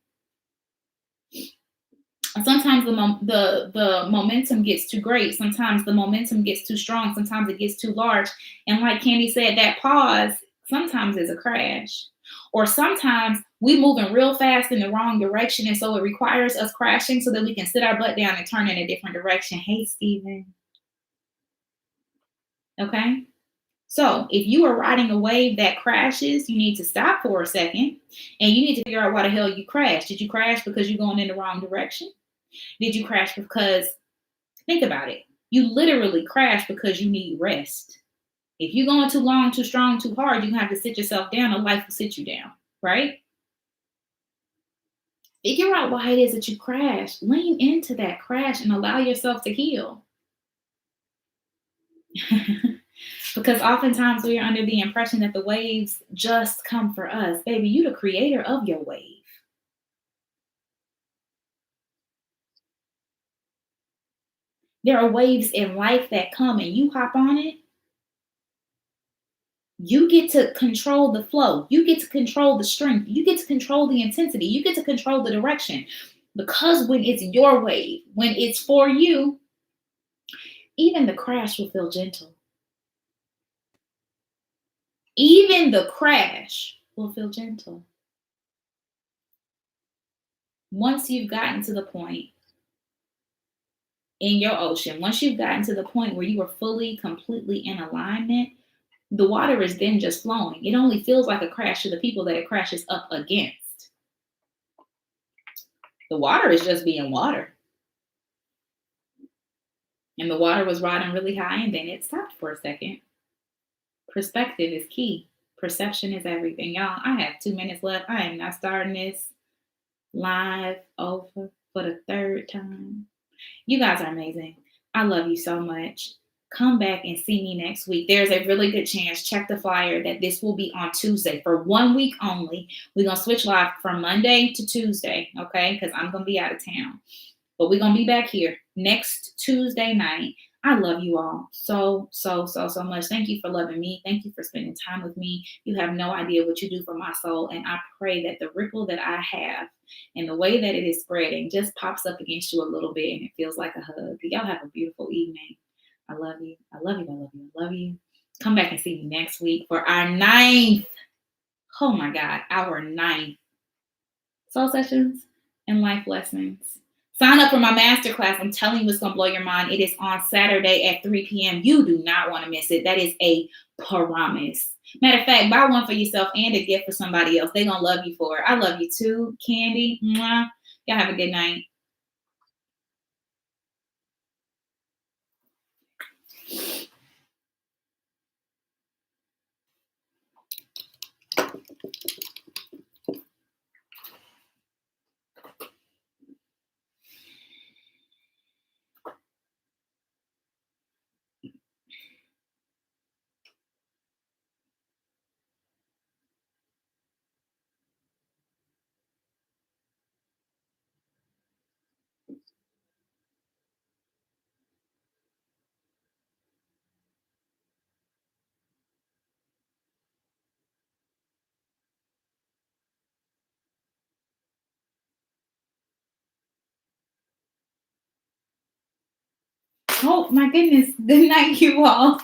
Sometimes the momentum gets too great. Sometimes the momentum gets too strong. Sometimes it gets too large. And like Candy said, that pause sometimes is a crash. Or sometimes we moving real fast in the wrong direction, and so it requires us crashing so that we can sit our butt down and turn in a different direction. Hey, Steven. Okay. So if you are riding a wave that crashes, you need to stop for a second and you need to figure out why the hell you crashed. Did you crash because you're going in the wrong direction? Did you crash because, think about it, you literally crash because you need rest. If you're going too long, too strong, too hard, you have to sit yourself down or life will sit you down, right? Figure out why it is that you crash. Lean into that crash and allow yourself to heal. Because oftentimes we are under the impression that the waves just come for us. Baby, you the creator of your wave. There are waves in life that come and you hop on it. You get to control the flow. You get to control the strength. You get to control the intensity. You get to control the direction. Because when it's your wave, when it's for you, even the crash will feel gentle. Even the crash will feel gentle. Once you've gotten to the point in your ocean, once you've gotten to the point where you are fully, completely in alignment, the water is then just flowing. It only feels like a crash to the people that it crashes up against. The water is just being water. And the water was riding really high and then it stopped for a second. Perspective is key. Perception is everything. Y'all, I have 2 minutes left. I am not starting this live over for the third time. You guys are amazing. I love you so much. Come back and see me next week. There's a really good chance, check the flyer, that this will be on Tuesday for 1 week only. We're going to switch live from Monday to Tuesday, okay? Because I'm going to be out of town. But we're going to be back here next Tuesday night. I love you all so much. Thank you for loving me. Thank you for spending time with me. You have no idea what you do for my soul. And I pray that the ripple that I have and the way that it is spreading just pops up against you a little bit and it feels like a hug. Y'all have a beautiful evening. I love you. I love you. I love you. I love you. Come back and see me next week for our 9th. Oh my God, our 9th Soul Sessions and Life Lessons. Sign up for my masterclass. I'm telling you, it's going to blow your mind. It is on Saturday at 3 p.m. You do not want to miss it. That is a promise. Matter of fact, buy one for yourself and a gift for somebody else. They're going to love you for it. I love you too, Candy. Mwah. Y'all have a good night. Oh my goodness. Good night, you all.